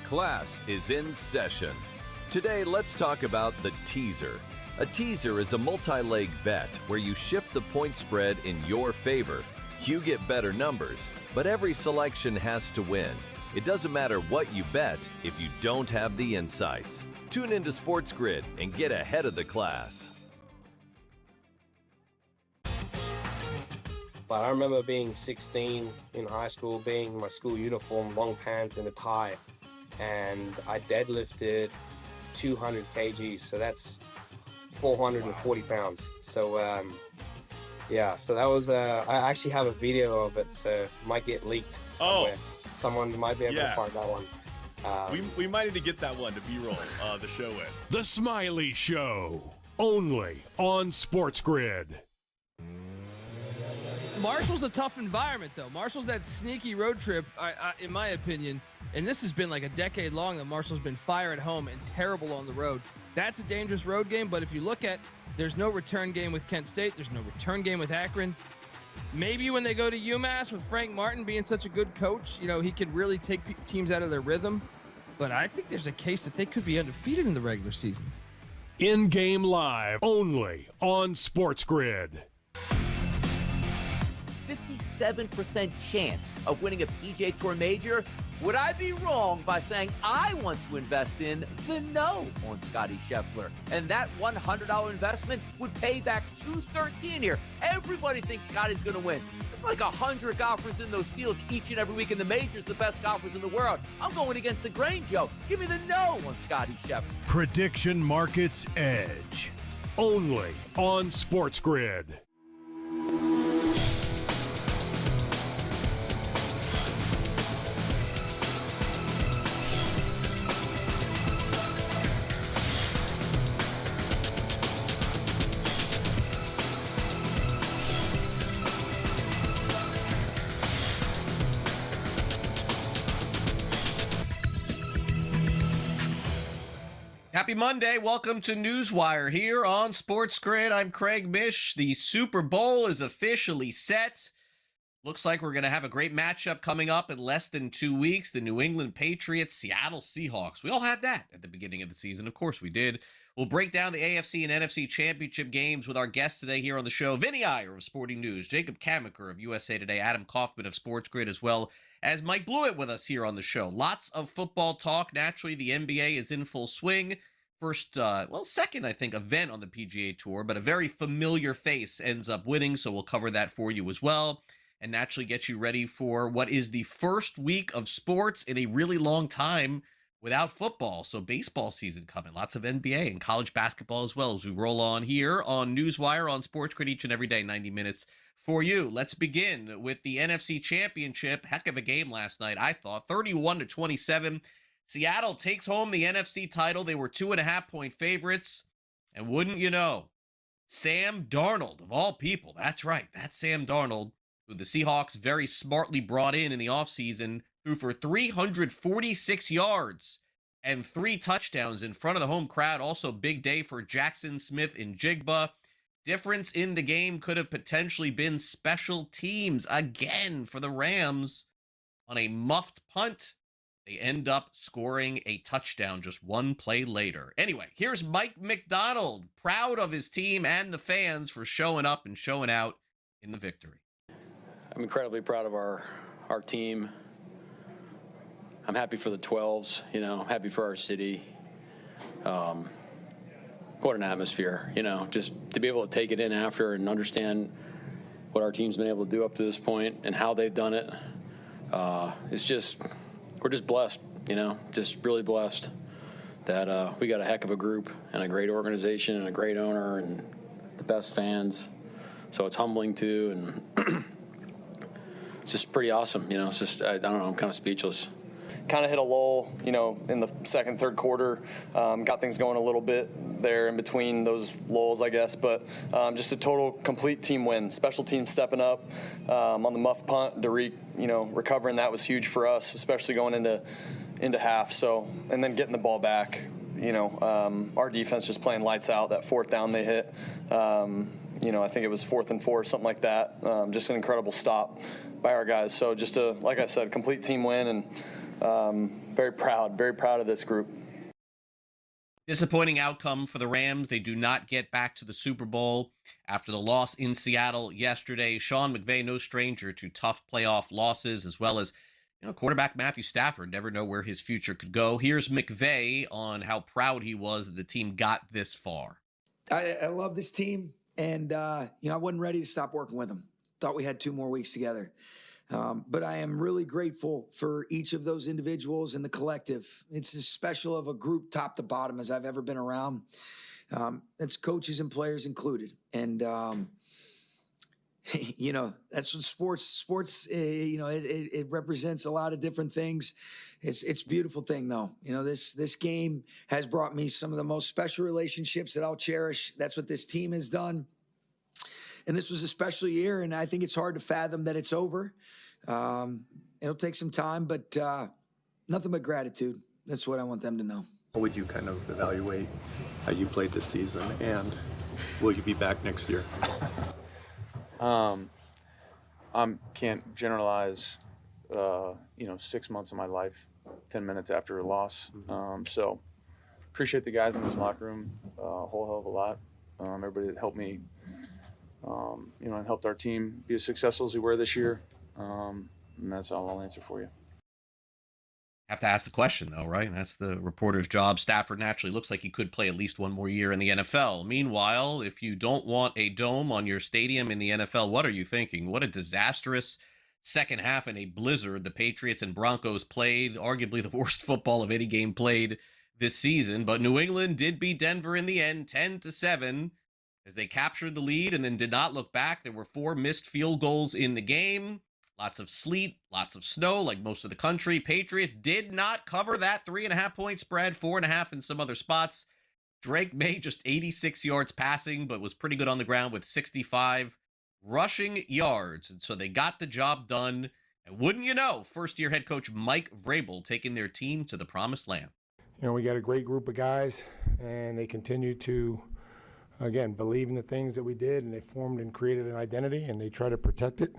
Class is in session. Today, let's talk about the teaser. A teaser is a multi-leg bet where you shift the point spread in your favor. You get better numbers, but every selection has to win. It doesn't matter what you bet if you don't have the insights. Tune into SportsGrid and get ahead of the class. But I remember being 16 in high school, being in my school uniform, long pants and a tie, and I deadlifted 200 kgs, so that's 440 pounds. So yeah, so that was I actually have a video of it, so it might get leaked somewhere. Someone might be able to find that one. We might need to get that one to B-roll the show in. The Smiley Show, only on SportsGrid. Marshall's a tough environment, though. Marshall's that sneaky road trip, in my opinion, and this has been like a decade long that Marshall's been fire at home and terrible on the road. That's a dangerous road game, but if you look at, there's no return game with Kent State. There's no return game with Akron. Maybe when they go to UMass with Frank Martin being such a good coach, you know, he could really take teams out of their rhythm. But I think there's a case that they could be undefeated in the regular season. In-game live, only on SportsGrid. 57% chance of winning a PGA Tour major. Would I be wrong by saying I want to invest in the no on Scottie Scheffler? And that $100 investment would pay back $213 here. Everybody thinks Scottie's going to win. It's like 100 golfers in those fields each and every week in the majors, the best golfers in the world. I'm going against the grain, Joe. Give me the no on Scottie Scheffler. Prediction Markets Edge, only on SportsGrid. Happy Monday. Welcome to NewsWire here on SportsGrid. I'm Craig Mish. The Super Bowl is officially set. Looks like we're going to have a great matchup coming up in less than 2 weeks. The New England Patriots, Seattle Seahawks. We all had that at the beginning of the season. Of course we did. We'll break down the AFC and NFC Championship games with our guests today here on the show. Vinny Iyer of Sporting News, Jacob Kamaker of USA Today, Adam Kaufman of SportsGrid, as well as Mike Blewett with us here on the show. Lots of football talk. Naturally, the NBA is in full swing. First, second, I think, event on the PGA Tour, but a very familiar face ends up winning, so we'll cover that for you as well, and naturally get you ready for what is the first week of sports in a really long time without football. So baseball season coming, lots of NBA and college basketball as well as we roll on here on NewsWire on SportsGrid each and every day, 90 minutes for you. Let's begin with the NFC Championship. Heck of a game last night, I thought, 31-27. Seattle takes home the NFC title. They were 2.5-point favorites. And wouldn't you know, Sam Darnold, of all people, that's right, that's Sam Darnold, who the Seahawks very smartly brought in the offseason, threw for 346 yards and 3 touchdowns in front of the home crowd. Also, big day for Jackson Smith and Jigba. Difference in the game could have potentially been special teams again for the Rams on a muffed punt. They end up scoring a touchdown just one play later. Anyway, here's Mike McDonald, proud of his team and the fans for showing up and showing out in the victory. I'm incredibly proud of our team. I'm happy for the 12s, happy for our city. What an atmosphere, just to be able to take it in after and understand what our team's been able to do up to this point and how they've done it. We're just blessed, just really blessed that we got a heck of a group and a great organization and a great owner and the best fans. So it's humbling too, and it's just pretty awesome. It's just, I don't know, I'm kind of speechless. Kind of hit a lull, in the second, third quarter. Got things going a little bit there in between those lulls, I guess. But just a total, complete team win. Special teams stepping up on the muff punt. Derek, recovering that was huge for us, especially going into half. So, and then getting the ball back. Our defense just playing lights out. That fourth down they hit. I think it was 4th and 4, something like that. Just an incredible stop by our guys. So just like I said, complete team win and. very proud of this group. Disappointing outcome for the Rams. They do not get back to the Super Bowl after the loss in Seattle yesterday. Sean McVay, no stranger to tough playoff losses, as well as quarterback Matthew Stafford. Never know where his future could go. Here's McVay on how proud he was that the team got this far. I love this team, and I wasn't ready to stop working with them. Thought we had 2 more weeks together. But I am really grateful for each of those individuals and the collective. It's as special of a group top to bottom as I've ever been around. It's coaches and players included. And, that's what sports, it represents a lot of different things. It's a beautiful thing, though. This game has brought me some of the most special relationships that I'll cherish. That's what this team has done. And this was a special year, and I think it's hard to fathom that it's over. It'll take some time, but nothing but gratitude. That's what I want them to know. How would you kind of evaluate how you played this season, and will you be back next year? I can't generalize, 6 months of my life, 10 minutes after a loss. So appreciate the guys in this locker room a whole hell of a lot. Everybody that helped me, and helped our team be as successful as we were this year. And that's all I'll answer for you. Have to ask the question, though, right? That's the reporter's job. Stafford naturally looks like he could play at least one more year in the NFL. Meanwhile, if you don't want a dome on your stadium in the NFL, what are you thinking? What a disastrous second half in a blizzard the Patriots and Broncos played. Arguably the worst football of any game played this season. But New England did beat Denver in the end, 10-7, as they captured the lead and then did not look back. There were 4 missed field goals in the game. Lots of sleet, lots of snow, like most of the country. Patriots did not cover that 3.5-point spread, 4.5 in some other spots. Drake May just 86 yards passing, but was pretty good on the ground with 65 rushing yards. And so they got the job done. And wouldn't you know, first-year head coach Mike Vrabel taking their team to the promised land. We got a great group of guys, and they continue to, again, believe in the things that we did, and they formed and created an identity, and they try to protect it.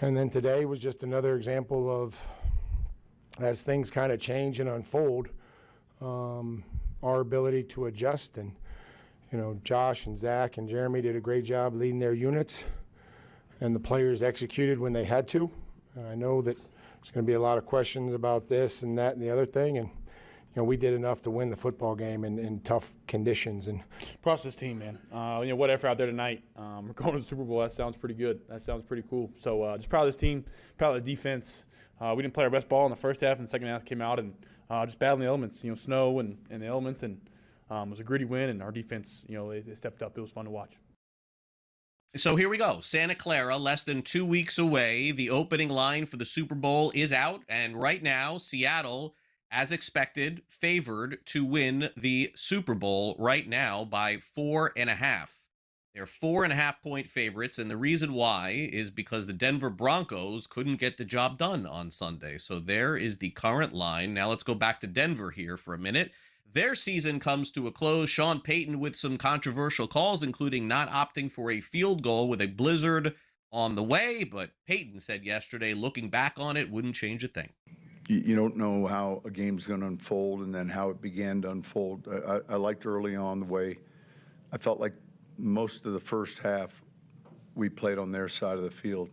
And then today was just another example of, as things kind of change and unfold, our ability to adjust. And, Josh and Zach and Jeremy did a great job leading their units, and the players executed when they had to. And I know that there's going to be a lot of questions about this and that and the other thing. And, we did enough to win the football game in tough conditions. And across this team, man. What effort out there tonight. We're going to the Super Bowl. That sounds pretty good. That sounds pretty cool. So just proud of this team, proud of the defense. We didn't play our best ball in the first half, and the second half came out and just battling the elements, snow and the elements. And it was a gritty win, and our defense, they stepped up. It was fun to watch. So here we go. Santa Clara, less than 2 weeks away. The opening line for the Super Bowl is out, and right now, Seattle, as expected, favored to win the Super Bowl right now by 4.5. They're 4.5-point favorites, and the reason why is because the Denver Broncos couldn't get the job done on Sunday. So there is the current line. Now let's go back to Denver here for a minute. Their season comes to a close. Sean Payton with some controversial calls, including not opting for a field goal with a blizzard on the way. But Payton said yesterday, looking back on it, wouldn't change a thing. You don't know how a game's going to unfold and then how it began to unfold. I liked early on the way I felt like most of the first half we played on their side of the field.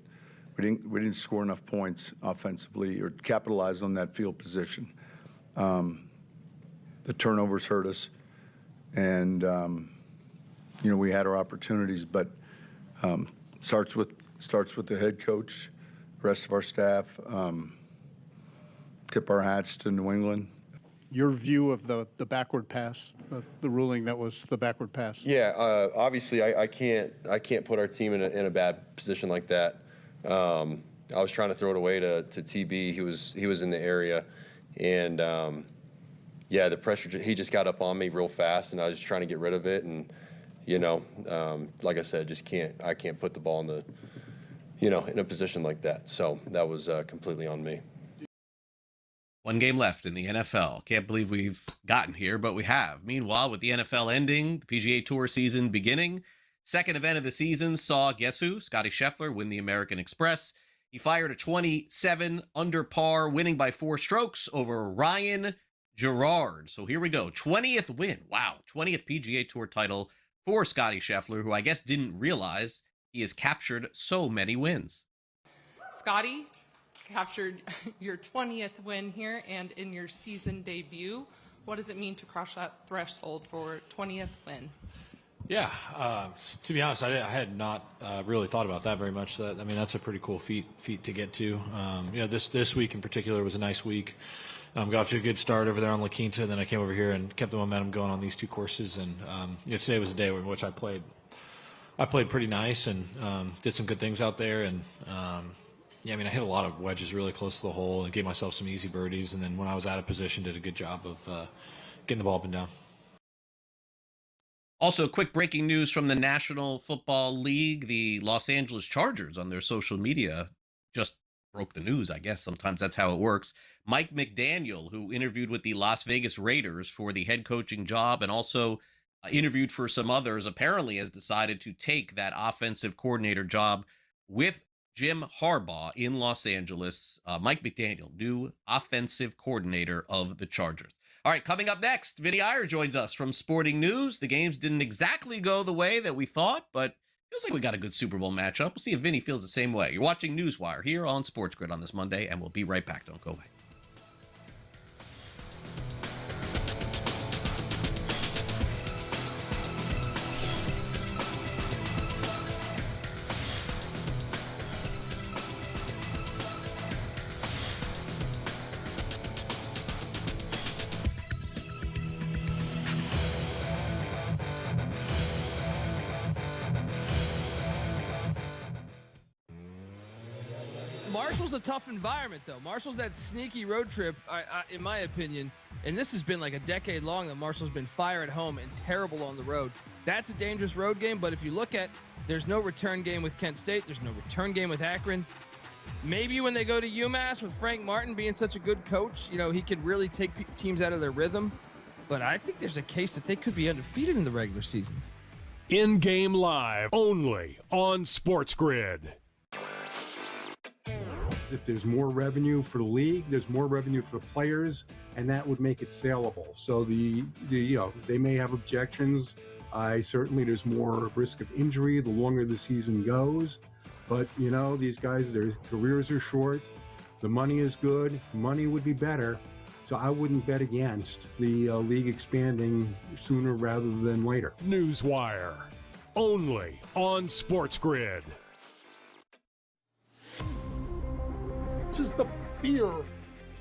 We didn't score enough points offensively or capitalize on that field position. The turnovers hurt us, and we had our opportunities, but starts with the head coach, rest of our staff. Tip our hats to New England. Your view of the backward pass, the ruling that was the backward pass. Yeah, obviously I can't put our team in a bad position like that. I was trying to throw it away to TB. He was in the area, and the pressure. He just got up on me real fast, and I was just trying to get rid of it. And like I said, I can't put the ball in the in a position like that. So that was completely on me. One game left in the NFL. Can't believe we've gotten here, but we have. Meanwhile, with the NFL ending, the PGA Tour season beginning, second event of the season saw, guess who? Scotty Scheffler win the American Express. He fired a 27 under par, winning by 4 strokes over Ryan Gerard. So here we go. 20th win. Wow. 20th PGA Tour title for Scottie Scheffler, who I guess didn't realize he has captured so many wins. Scottie captured your 20th win here and in your season debut. What does it mean to cross that threshold for 20th win? Yeah, to be honest, I had not really thought about that very much. I mean, that's a pretty cool feat to get to. This week in particular was a nice week. Got off to a good start over there on La Quinta, and then I came over here and kept the momentum going on these 2 courses. And today was a day in which I played pretty nice and did some good things out there. And I hit a lot of wedges really close to the hole and gave myself some easy birdies. And then when I was out of position, did a good job of getting the ball up and down. Also, quick breaking news from the National Football League. The Los Angeles Chargers on their social media just broke the news, I guess. Sometimes that's how it works. Mike McDaniel, who interviewed with the Las Vegas Raiders for the head coaching job and also interviewed for some others, apparently has decided to take that offensive coordinator job with Jim Harbaugh in Los Angeles. Mike McDaniel, new offensive coordinator of the Chargers. All right, coming up next, Vinny Iyer joins us from Sporting News. The games didn't exactly go the way that we thought, but feels like we got a good Super Bowl matchup. We'll see if Vinny feels the same way. You're watching NewsWire here on SportsGrid on this Monday, and we'll be right back. Don't go away. Marshall's a tough environment, though. Marshall's that sneaky road trip, in my opinion, and this has been like a decade long that Marshall's been fire at home and terrible on the road. That's a dangerous road game, but if you look at, there's no return game with Kent State. There's no return game with Akron. Maybe when they go to UMass with Frank Martin being such a good coach, he could really take teams out of their rhythm. But I think there's a case that they could be undefeated in the regular season. In-game live, only on SportsGrid. If there's more revenue for the league, there's more revenue for the players, and that would make it saleable. So they may have objections. There's more risk of injury the longer the season goes. But these guys, their careers are short. The money is good. Money would be better. So I wouldn't bet against the league expanding sooner rather than later. NewsWire, only on SportsGrid. This is the fear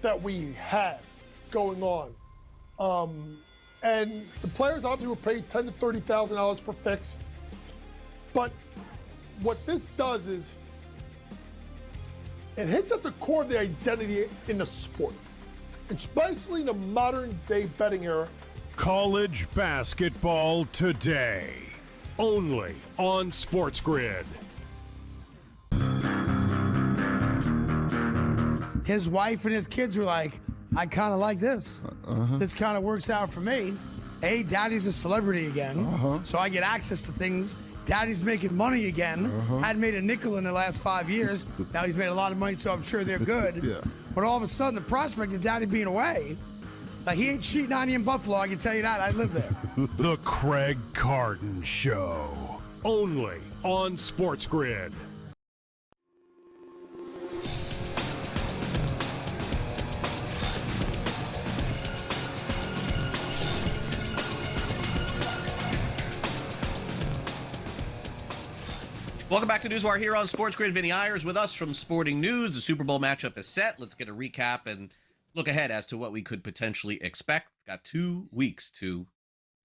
that we had going on. And the players obviously were paid $10,000 to $30,000 per fix. But what this does is it hits at the core of the identity in the sport, especially in the modern day betting era. College basketball today, only on SportsGrid. His wife and his kids were like, I kind of like this. This kind of works out for me. Hey, daddy's a celebrity again, so I get access to things. Daddy's making money again. Hadn't made a nickel in the last 5 years. Now he's made a lot of money, so I'm sure they're good. Yeah. But all of a sudden, the prospect of daddy being away, like he ain't cheating on you in Buffalo, I can tell you that. I live there. The Craig Carton Show, only on SportsGrid. Welcome back to NewsWire here on SportsGrid. Vinny Iyer is with us from Sporting News. The Super Bowl matchup is set. Let's get a recap and look ahead as to what we could potentially expect. Got 2 weeks to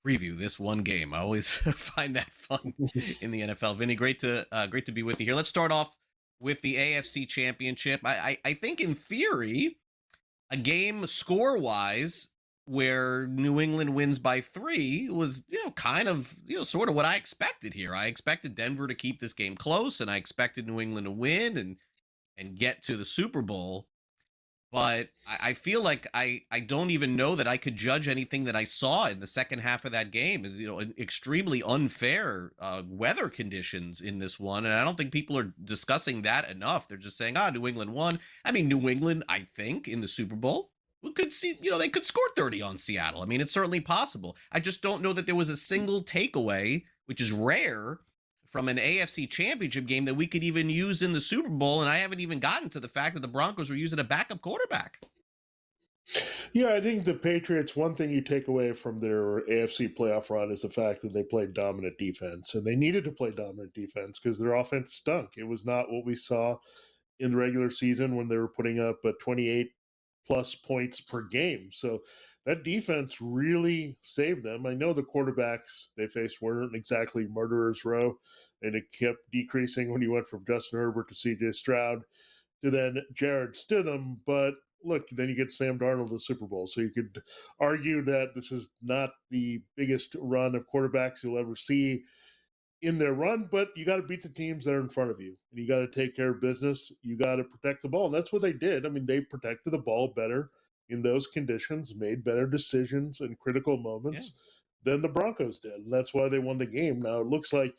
preview this one game. I always find that fun in the NFL. Vinny, great to be with you here. Let's start off with the AFC Championship. I think in theory, a game score-wise where New England wins by 3 was, sort of what I expected here. I expected Denver to keep this game close, and I expected New England to win and get to the Super Bowl. But I feel like I don't even know that I could judge anything that I saw in the second half of that game as, extremely unfair weather conditions in this one. And I don't think people are discussing that enough. They're just saying, New England won. I mean, New England, I think, in the Super Bowl, we could see, they could score 30 on Seattle. I mean, it's certainly possible. I just don't know that there was a single takeaway, which is rare, from an AFC Championship game that we could even use in the Super Bowl. And I haven't even gotten to the fact that the Broncos were using a backup quarterback. Yeah, I think the Patriots, one thing you take away from their AFC playoff run is the fact that they played dominant defense. And they needed to play dominant defense because their offense stunk. It was not what we saw in the regular season when they were putting up 28 plus points per game. So that defense really saved them. I know the quarterbacks they faced weren't exactly murderer's row, and it kept decreasing when you went from Justin Herbert to CJ Stroud to then Jared Stidham. But look, then you get Sam Darnold to the Super Bowl. So you could argue that this is not the biggest run of quarterbacks you'll ever see in their run, but you got to beat the teams that are in front of you, and you got to take care of business. You got to protect the ball, and that's what they did. I mean, they protected the ball better in those conditions, made better decisions in critical moments than the Broncos did, and that's why they won the game. Now, it looks like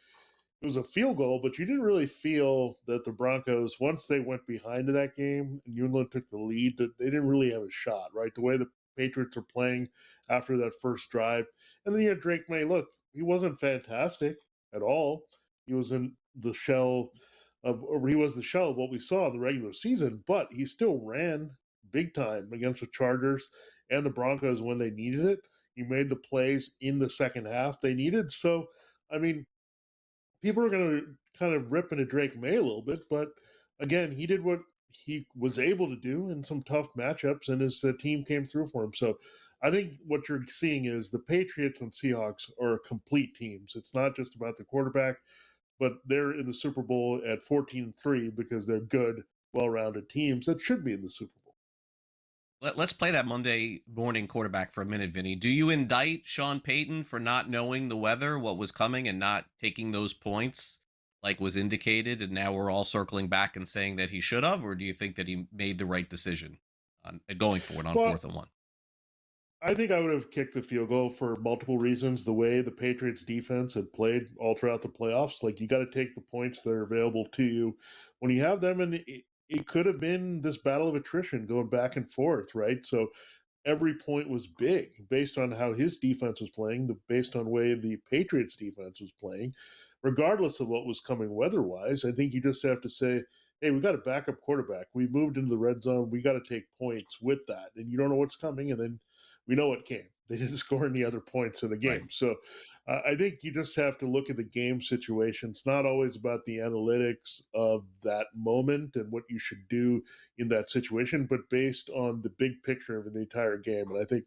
it was a field goal, but you didn't really feel that the Broncos, once they went behind in that game and New England took the lead, that they didn't really have a shot, right? The way the Patriots are playing after that first drive. And then you had Drake May. Look, he wasn't fantastic at all. He was in the shell of what we saw in the regular season, but he still ran big time against the Chargers and the Broncos when they needed it. He made the plays in the second half they needed. So, I mean, people are going to kind of rip into Drake May a little bit, but again, he did what he was able to do in some tough matchups, and his team came through for him. So I think what you're seeing is the Patriots and Seahawks are complete teams. It's not just about the quarterback, but they're in the Super Bowl at 14-3 because they're good, well-rounded teams that should be in the Super Bowl. Let's play that Monday morning quarterback for a minute, Vinny. Do you indict Sean Payton for not knowing the weather, what was coming, and not taking those points like was indicated, and now we're all circling back and saying that he should have, or do you think that he made the right decision on going for it on 4th and 1? I think I would have kicked the field goal for multiple reasons. The way the Patriots defense had played all throughout the playoffs, like you got to take the points that are available to you when you have them, and it could have been this battle of attrition going back and forth, right? So every point was big based on how his defense was playing, based on the way the Patriots defense was playing, regardless of what was coming weather-wise. I think you just have to say, hey, we got a backup quarterback. We moved into the red zone. We got to take points with that. And you don't know what's coming, and then we know what came. They didn't score any other points in the game. Right. So I think you just have to look at the game situation. It's not always about the analytics of that moment and what you should do in that situation, but based on the big picture of the entire game. And I think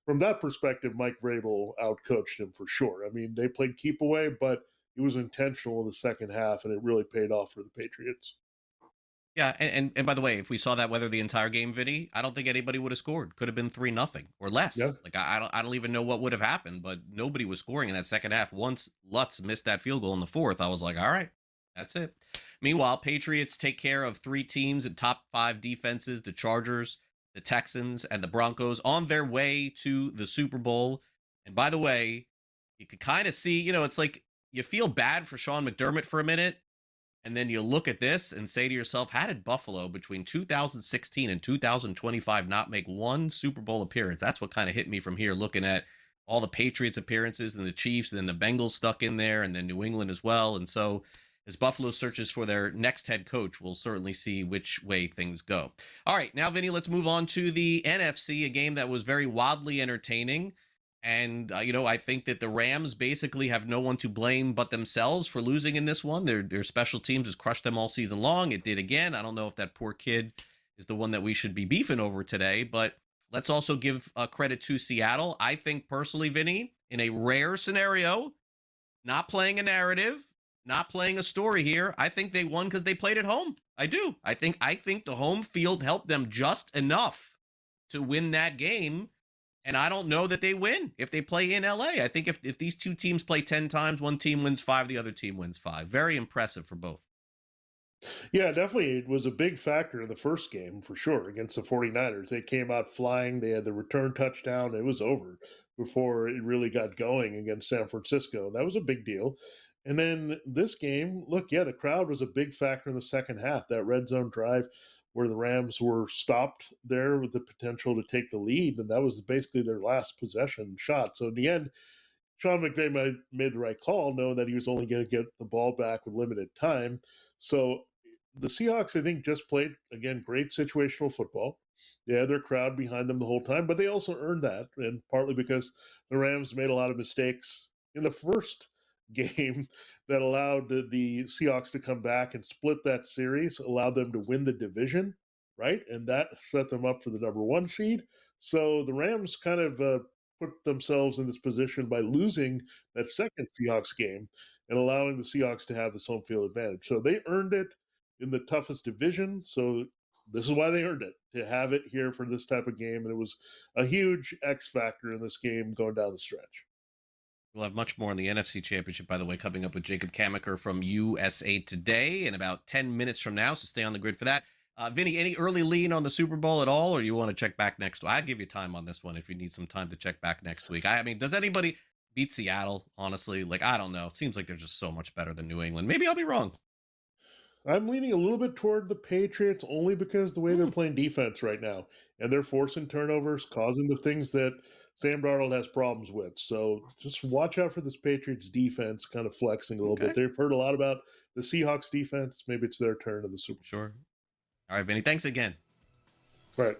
from that perspective, Mike Vrabel outcoached him for sure. I mean, they played keep away, but it was intentional in the second half, and it really paid off for the Patriots. Yeah, and by the way, if we saw that weather the entire game, Vinny, I don't think anybody would have scored. Could have been 3-0 or less. Yeah. Like I don't even know what would have happened, but nobody was scoring in that second half. Once Lutz missed that field goal in the 4th, I was like, all right, that's it. Meanwhile, Patriots take care of 3 teams in top 5 defenses: the Chargers, the Texans, and the Broncos, on their way to the Super Bowl. And by the way, you could kind of see, it's like you feel bad for Sean McDermott for a minute. And then you look at this and say to yourself, how did Buffalo between 2016 and 2025 not make one Super Bowl appearance? That's what kind of hit me from here, looking at all the Patriots appearances and the Chiefs, and then the Bengals stuck in there, and then New England as well. And so as Buffalo searches for their next head coach, we'll certainly see which way things go. All right, now, Vinny, let's move on to the NFC, a game that was very wildly entertaining. And, I think that the Rams basically have no one to blame but themselves for losing in this one. Their special teams has crushed them all season long. It did again. I don't know if that poor kid is the one that we should be beefing over today, but let's also give credit to Seattle. I think personally, Vinny, in a rare scenario, not playing a narrative, not playing a story here, I think they won because they played at home. I do. I think the home field helped them just enough to win that game. And I don't know that they win if they play in LA. I think if these two teams play 10 times, one team wins 5, the other team wins 5. Very impressive for both. Yeah, definitely. It was a big factor in the first game for sure against the 49ers. They came out flying. They had the return touchdown. It was over before it really got going against San Francisco. That was a big deal. And then this game, look, yeah, the crowd was a big factor in the second half. That red zone drive where the Rams were stopped there with the potential to take the lead. And that was basically their last possession shot. So in the end, Sean McVay made the right call, knowing that he was only going to get the ball back with limited time. So the Seahawks, I think, just played, again, great situational football. They had their crowd behind them the whole time, but they also earned that, and partly because the Rams made a lot of mistakes in the first game that allowed the Seahawks to come back and split that series, allowed them to win the division, right? And that set them up for the number one seed. So the Rams kind of put themselves in this position by losing that second Seahawks game and allowing the Seahawks to have this home field advantage. So they earned it in the toughest division. So this is why they earned it, to have it here for this type of game. And it was a huge X factor in this game going down the stretch. We'll have much more on the NFC Championship, by the way, coming up with Jacob Kamaker from USA Today in about 10 minutes from now. So stay on the grid for that. Vinny, any early lean on the Super Bowl at all, or you want to check back next week? I'd give you time on this one if you need some time to check back next week. I mean, does anybody beat Seattle, honestly? Like, I don't know. It seems like they're just so much better than New England. Maybe I'll be wrong. I'm leaning a little bit toward the Patriots only because the way they're playing defense right now, and they're forcing turnovers, causing the things that Sam Darnold has problems with. So just watch out for this Patriots defense kind of flexing a little bit. They've heard a lot about the Seahawks defense. Maybe it's their turn in the Super Bowl. Sure. All right, Vinny, thanks again. Right.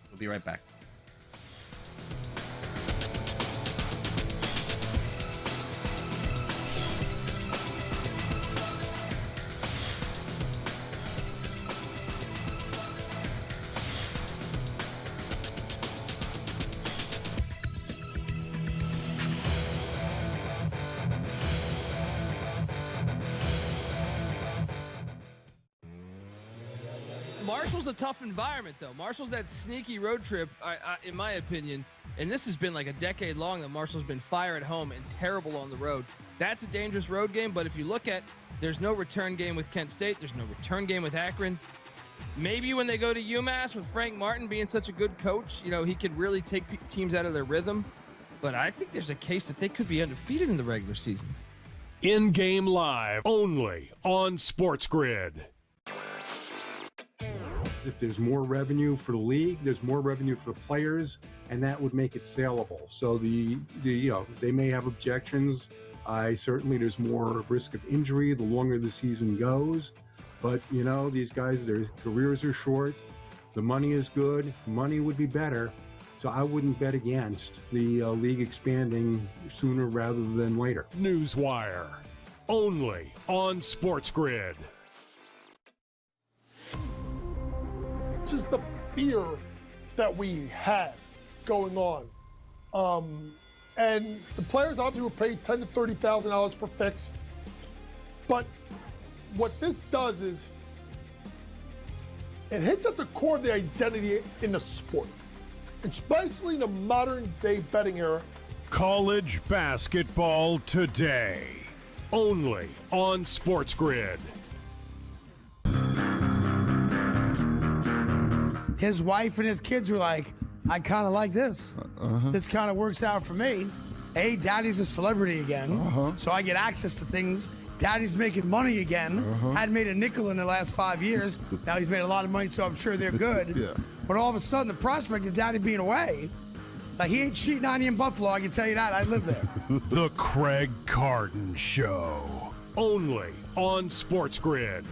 We'll be right back. Marshall's a tough environment, though. Marshall's that sneaky road trip, in my opinion, and this has been like a decade long that Marshall's been fire at home and terrible on the road. That's a dangerous road game, but if you look at, there's no return game with Kent State. There's no return game with Akron. Maybe when they go to UMass with Frank Martin being such a good coach, you know, he could really take teams out of their rhythm. But I think there's a case that they could be undefeated in the regular season. In-game live, only on SportsGrid. If there's more revenue for the league, there's more revenue for the players, and that would make it saleable. So they may have objections. Certainly there's more risk of injury the longer the season goes. But, these guys, their careers are short. The money is good. Money would be better. So I wouldn't bet against the league expanding sooner rather than later. NewsWire, only on SportsGrid. Just the fear that we had going on. And the players obviously were paid $10,000 to $30,000 per fix. But what this does is it hits at the core of the identity in the sport, especially in the modern day betting era. College basketball today, only on SportsGrid. His wife and his kids were like, I kind of like this. This kind of works out for me. Daddy's a celebrity again, so I get access to things. Daddy's making money again. Hadn't made a nickel in the last 5 years. Now he's made a lot of money, so I'm sure they're good. But all of a sudden, the prospect of Daddy being away, like he ain't cheating on you in Buffalo, I can tell you that. I live there. The Craig Carton Show, only on SportsGrid.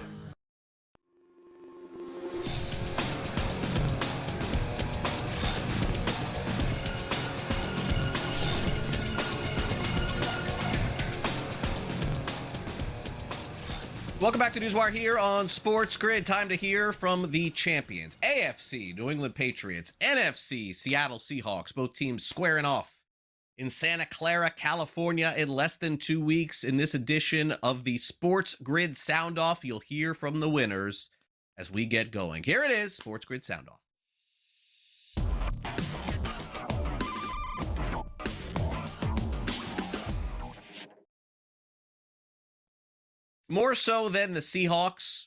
Welcome back to NewsWire here on SportsGrid. Time to hear from the champions. AFC, New England Patriots. NFC, Seattle Seahawks. Both teams squaring off in Santa Clara, California in less than 2 weeks. In this edition of the SportsGrid Sound Off, you'll hear from the winners as we get going. Here it is, SportsGrid Sound Off. More so than the Seahawks,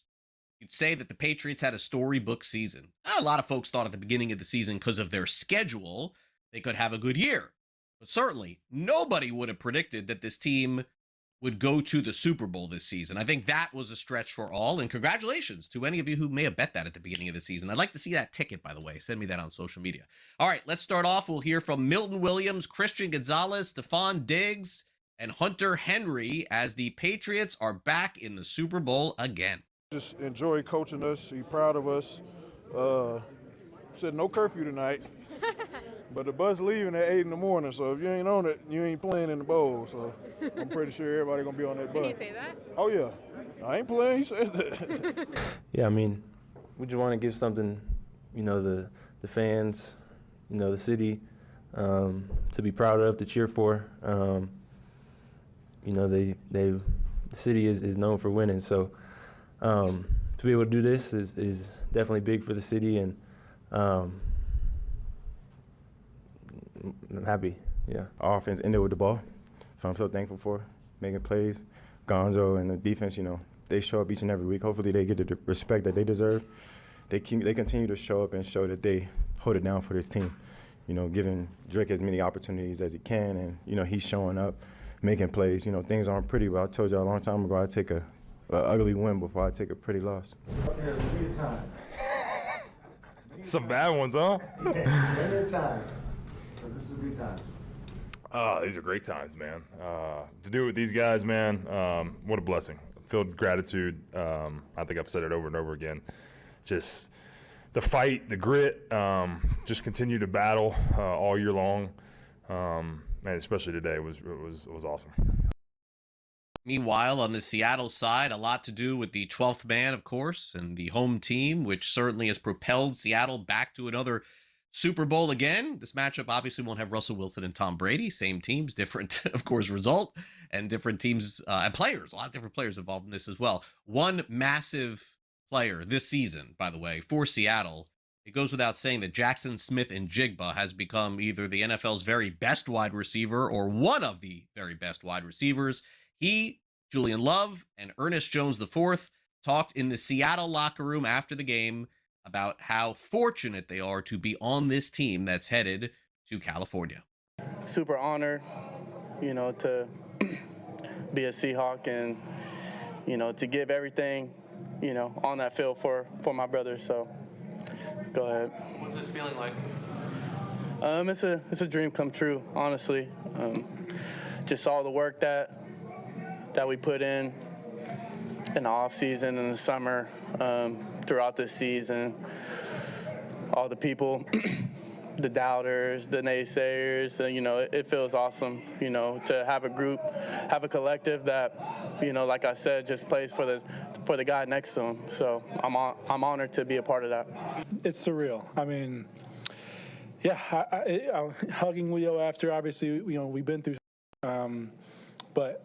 you'd say that the Patriots had a storybook season. A lot of folks thought at the beginning of the season, because of their schedule, they could have a good year. But certainly, nobody would have predicted that this team would go to the Super Bowl this season. I think that was a stretch for all, and congratulations to any of you who may have bet that at the beginning of the season. I'd like to see that ticket, by the way. Send me that on social media. All right, let's start off. We'll hear from Milton Williams, Christian Gonzalez, Stephon Diggs, and Hunter Henry as the Patriots are back in the Super Bowl again. Just enjoy coaching us. He's proud of us. Said no curfew tonight. But the bus leaving at 8 in the morning, so if you ain't on it, you ain't playing in the bowl. So I'm pretty sure everybody gonna be on that bus. Did he say that? Oh yeah, I ain't playing. He said that. Yeah, I mean, we just want to give something, the fans, the city, to be proud of, to cheer for. The city is known for winning, so to be able to do this is definitely big for the city, and I'm happy. Yeah, our offense ended with the ball, so I'm so thankful for making plays. Gonzo and the defense, they show up each and every week. Hopefully they get the respect that they deserve. They continue to show up and show that they hold it down for this team. Giving Drake as many opportunities as he can, and he's showing up, making plays. Things aren't pretty, but I told you a long time ago I'd take a ugly win before I take a pretty loss. Some bad ones, huh? Many times. But this is good times. These are great times, man. To do it with these guys, man, what a blessing. Filled gratitude. I think I've said it over and over again. Just the fight, the grit, just continue to battle all year long, and especially today it was awesome. Meanwhile, on the Seattle side, a lot to do with the 12th man, of course, and the home team, which certainly has propelled Seattle back to another Super Bowl again. This matchup obviously won't have Russell Wilson and Tom Brady. Same teams, different, of course, result, and different teams and players. A lot of different players involved in this as well. One massive player this season, by the way, for Seattle, it goes without saying that Jackson Smith-Njigba has become either the NFL's very best wide receiver or one of the very best wide receivers. He, Julian Love, and Ernest Jones IV talked in the Seattle locker room after the game about how fortunate they are to be on this team that's headed to California. Super honored, to be a Seahawk and, to give everything, on that field for my brothers. So go ahead. What's this feeling like? It's a dream come true, honestly. Just all the work that we put in the off season and the summer, throughout this season, all the people, the doubters, the naysayers, it feels awesome, to have a group, have a collective that, like I said, just plays for the guy next to him. So I'm honored to be a part of that. It's surreal. I mean, yeah, I'm hugging Leo after, obviously, we've been through, but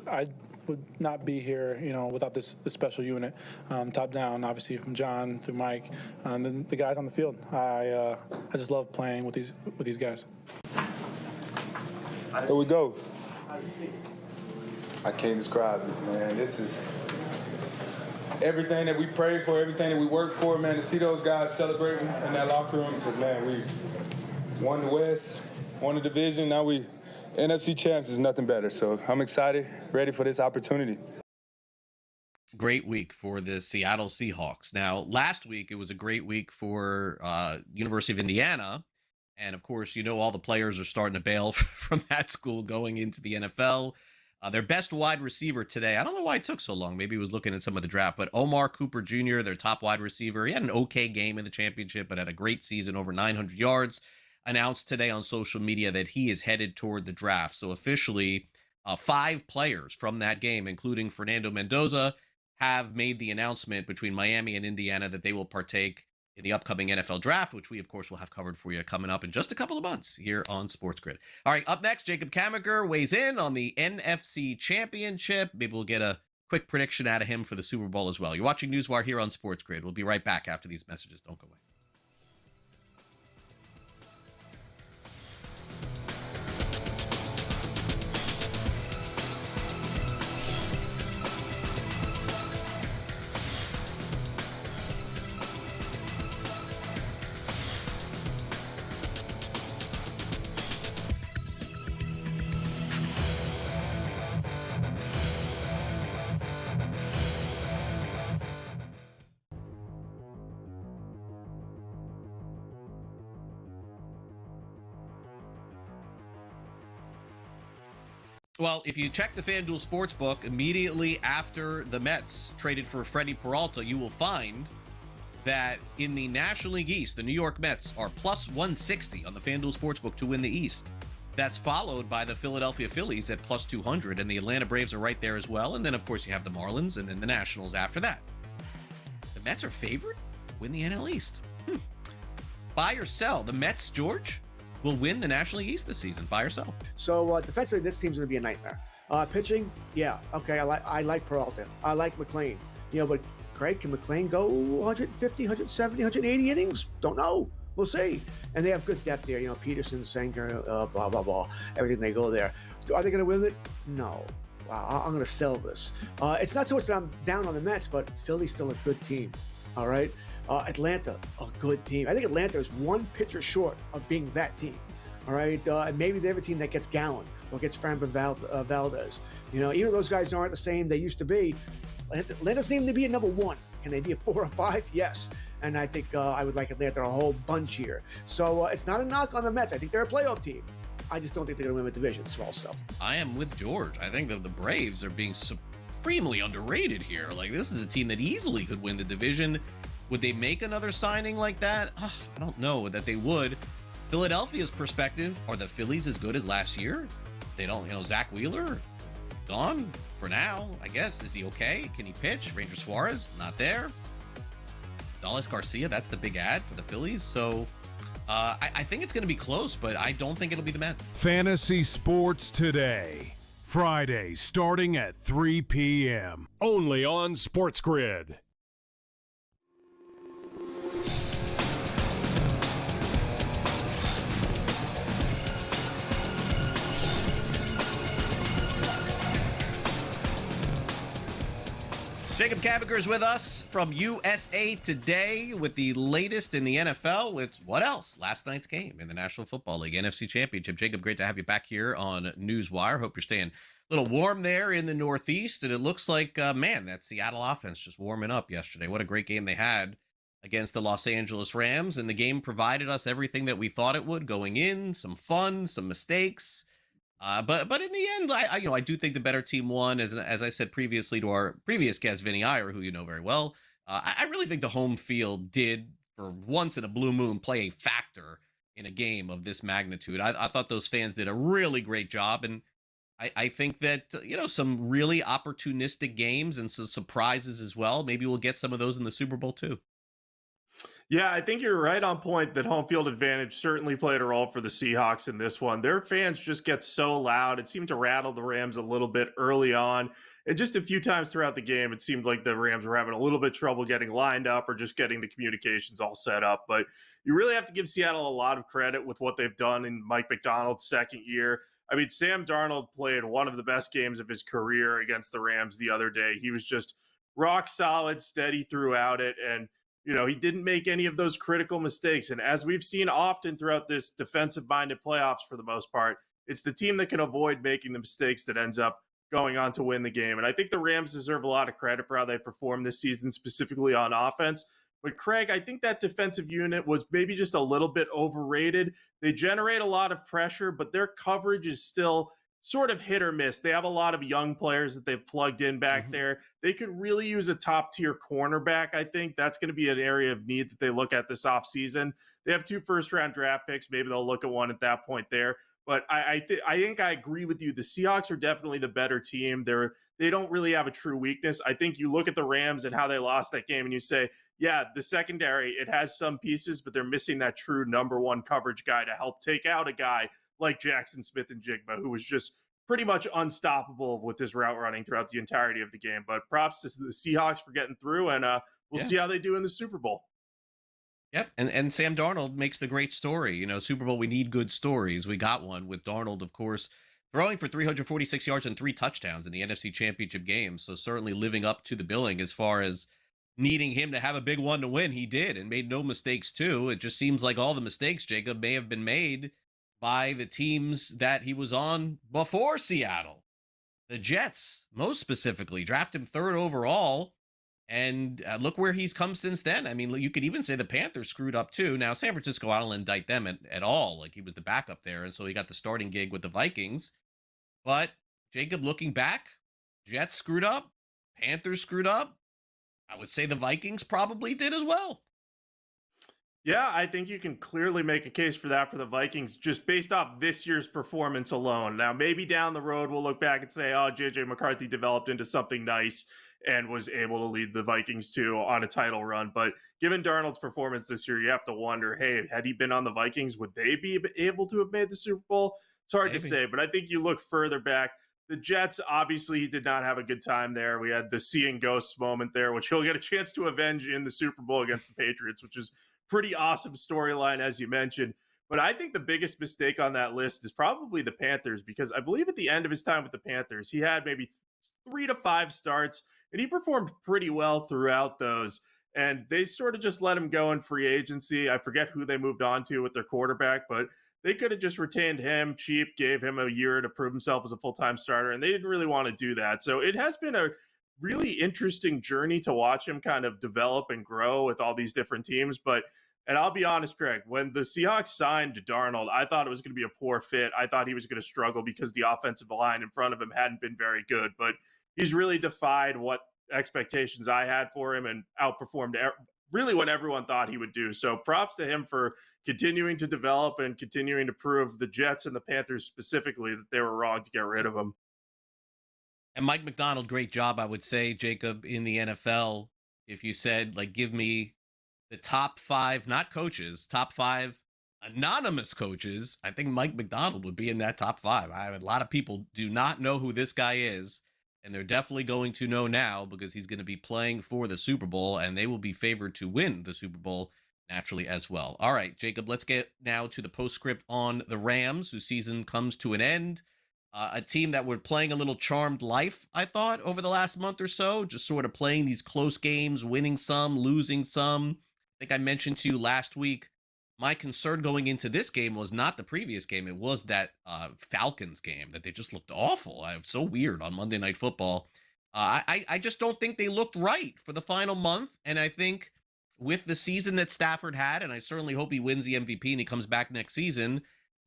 I would not be here, without this special unit, top down, obviously from John to Mike, and then the guys on the field. I just love playing with these guys. Here we go. I can't describe it, man. This is everything that we prayed for, everything that we worked for, man. To see those guys celebrating in that locker room, because man, we won the West, won the division. Now we NFC champs is nothing better. So I'm excited, ready for this opportunity. Great week for the Seattle Seahawks. Now, last week, it was a great week for University of Indiana. And, of course, all the players are starting to bail from that school going into the NFL. Their best wide receiver today, I don't know why it took so long. Maybe he was looking at some of the draft, but Omar Cooper Jr., their top wide receiver, he had an okay game in the championship, but had a great season, over 900 yards. Announced today on social media that he is headed toward the draft. So officially, 5 players from that game, including Fernando Mendoza, have made the announcement between Miami and Indiana that they will partake in the upcoming NFL draft, which we, of course, will have covered for you coming up in just a couple of months here on SportsGrid. All right, up next, Jacob Kamiker weighs in on the NFC Championship. Maybe we'll get a quick prediction out of him for the Super Bowl as well. You're watching NewsWire here on SportsGrid. We'll be right back after these messages. Don't go away. Well, if you check the FanDuel Sportsbook immediately after the Mets traded for Freddie Peralta, you will find that in the National League East, the New York Mets are plus 160 on the FanDuel Sportsbook to win the East. That's followed by the Philadelphia Phillies at plus 200, and the Atlanta Braves are right there as well. And then, of course, you have the Marlins and then the Nationals after that. The Mets are favored to win the NL East. Buy or sell. The Mets, George, will win the National League East this season. Buy or sell. So defensively, this team's going to be a nightmare. Pitching, yeah, okay, I like Peralta. I like McClain. But Craig, can McClain go 150, 170, 180 innings? Don't know. We'll see. And they have good depth there. Peterson, Sanger, blah, blah, blah. Everything they go there. Are they going to win it? No. Wow, I'm going to sell this. It's not so much that I'm down on the Mets, but Philly's still a good team. All right? Atlanta, a good team. I think Atlanta is one pitcher short of being that team. All right? And maybe they have a team that gets Gallen or gets Framber Valdez. Even those guys aren't the same they used to be. Atlanta seems to be a number one. Can they be a 4 or 5? Yes. And I think I would like Atlanta a whole bunch here. So it's not a knock on the Mets. I think they're a playoff team. I just don't think they're going to win the division. Small sell. I am with George. I think that the Braves are being supremely underrated here. Like, this is a team that easily could win the division. Would they make another signing like that? I don't know that they would. Philadelphia's perspective, are the Phillies as good as last year? They don't, Zach Wheeler, gone for now, I guess. Is he okay? Can he pitch? Ranger Suarez, not there. Dallas Garcia, that's the big ad for the Phillies. So I think it's going to be close, but I don't think it'll be the Mets. Fantasy Sports Today. Friday, starting at 3 p.m. Only on SportsGrid. Jacob Cavager is with us from USA Today with the latest in the NFL with what else? Last night's game in the National Football League NFC Championship. Jacob, great to have you back here on NewsWire. Hope you're staying a little warm there in the Northeast. And it looks like, that Seattle offense just warming up yesterday. What a great game they had against the Los Angeles Rams. And the game provided us everything that we thought it would going in. Some fun, some mistakes. But in the end, I do think the better team won. As I said previously to our previous guest, Vinny Iyer, who you know very well, I really think the home field did, for once in a blue moon, play a factor in a game of this magnitude. I thought those fans did a really great job, and I think that some really opportunistic games and some surprises as well. Maybe we'll get some of those in the Super Bowl too. Yeah, I think you're right on point that home field advantage certainly played a role for the Seahawks in this one. Their fans just get so loud. It seemed to rattle the Rams a little bit early on. And just a few times throughout the game, it seemed like the Rams were having a little bit trouble getting lined up or just getting the communications all set up. But you really have to give Seattle a lot of credit with what they've done in Mike McDonald's second year. I mean, Sam Darnold played one of the best games of his career against the Rams the other day. He was just rock solid, steady throughout it. And he didn't make any of those critical mistakes. And as we've seen often throughout this defensive-minded playoffs for the most part, it's the team that can avoid making the mistakes that ends up going on to win the game. And I think the Rams deserve a lot of credit for how they performed this season, specifically on offense. But Craig, I think that defensive unit was maybe just a little bit overrated. They generate a lot of pressure, but their coverage is still sort of hit or miss. They have a lot of young players that they've plugged in back there. They could really use a top-tier cornerback, I think. That's going to be an area of need that they look at this offseason. They have 2 first-round draft picks. Maybe they'll look at one at that point there. But I think I agree with you. The Seahawks are definitely the better team. They don't really have a true weakness. I think you look at the Rams and how they lost that game and you say, yeah, the secondary, it has some pieces, but they're missing that true number one coverage guy to help take out a guy like Jackson Smith-Njigba, who was just pretty much unstoppable with his route running throughout the entirety of the game. But props to the Seahawks for getting through, and we'll see how they do in the Super Bowl. Yep, and Sam Darnold makes the great story. Super Bowl, we need good stories. We got one with Darnold, of course, throwing for 346 yards and 3 touchdowns in the NFC Championship game. So certainly living up to the billing as far as needing him to have a big one to win. He did, and made no mistakes, too. It just seems like all the mistakes, Jacob, may have been made by the teams that he was on before Seattle. The Jets, most specifically, drafted him 3rd overall, and look where he's come since then. I mean, you could even say the Panthers screwed up too. Now, San Francisco, I don't indict them at all. Like, he was the backup there, and so he got the starting gig with the Vikings. But Jacob, looking back, Jets screwed up, Panthers screwed up. I would say the Vikings probably did as well. Yeah, I think you can clearly make a case for that for the Vikings just based off this year's performance alone. Now, maybe down the road we'll look back and say, oh, JJ McCarthy developed into something nice and was able to lead the Vikings on a title run. But given Darnold's performance this year, you have to wonder, hey, had he been on the Vikings, would they be able to have made the Super Bowl? It's hard to say, but I think you look further back. The Jets, obviously, he did not have a good time there. We had the seeing ghosts moment there, which he'll get a chance to avenge in the Super Bowl against the Patriots, which is pretty awesome storyline, as you mentioned. But I think the biggest mistake on that list is probably the Panthers, because I believe at the end of his time with the Panthers, he had maybe 3 to 5 starts, and he performed pretty well throughout those. And they sort of just let him go in free agency. I forget who they moved on to with their quarterback, but they could have just retained him cheap, gave him a year to prove himself as a full-time starter, and they didn't really want to do that. So it has been a really interesting journey to watch him kind of develop and grow with all these different teams. And I'll be honest, Craig, when the Seahawks signed Darnold, I thought it was going to be a poor fit. I thought he was going to struggle because the offensive line in front of him hadn't been very good. But he's really defied what expectations I had for him and outperformed really what everyone thought he would do. So props to him for continuing to develop and continuing to prove the Jets and the Panthers specifically that they were wrong to get rid of him. And Mike Macdonald, great job, I would say, Jacob, in the NFL. If you said, like, give me the top 5, not coaches, top 5 anonymous coaches, I think Mike Macdonald would be in that top 5. A lot of people do not know who this guy is, and they're definitely going to know now because he's going to be playing for the Super Bowl, and they will be favored to win the Super Bowl naturally as well. All right, Jacob, let's get now to the postscript on the Rams, whose season comes to an end. A team that were playing a little charmed life, I thought, over the last month or so, just sort of playing these close games, winning some, losing some. I think I mentioned to you last week, my concern going into this game was not the previous game. It was that Falcons game, that they just looked awful. So weird on Monday Night Football. I just don't think they looked right for the final month. And I think with the season that Stafford had, and I certainly hope he wins the MVP and he comes back next season,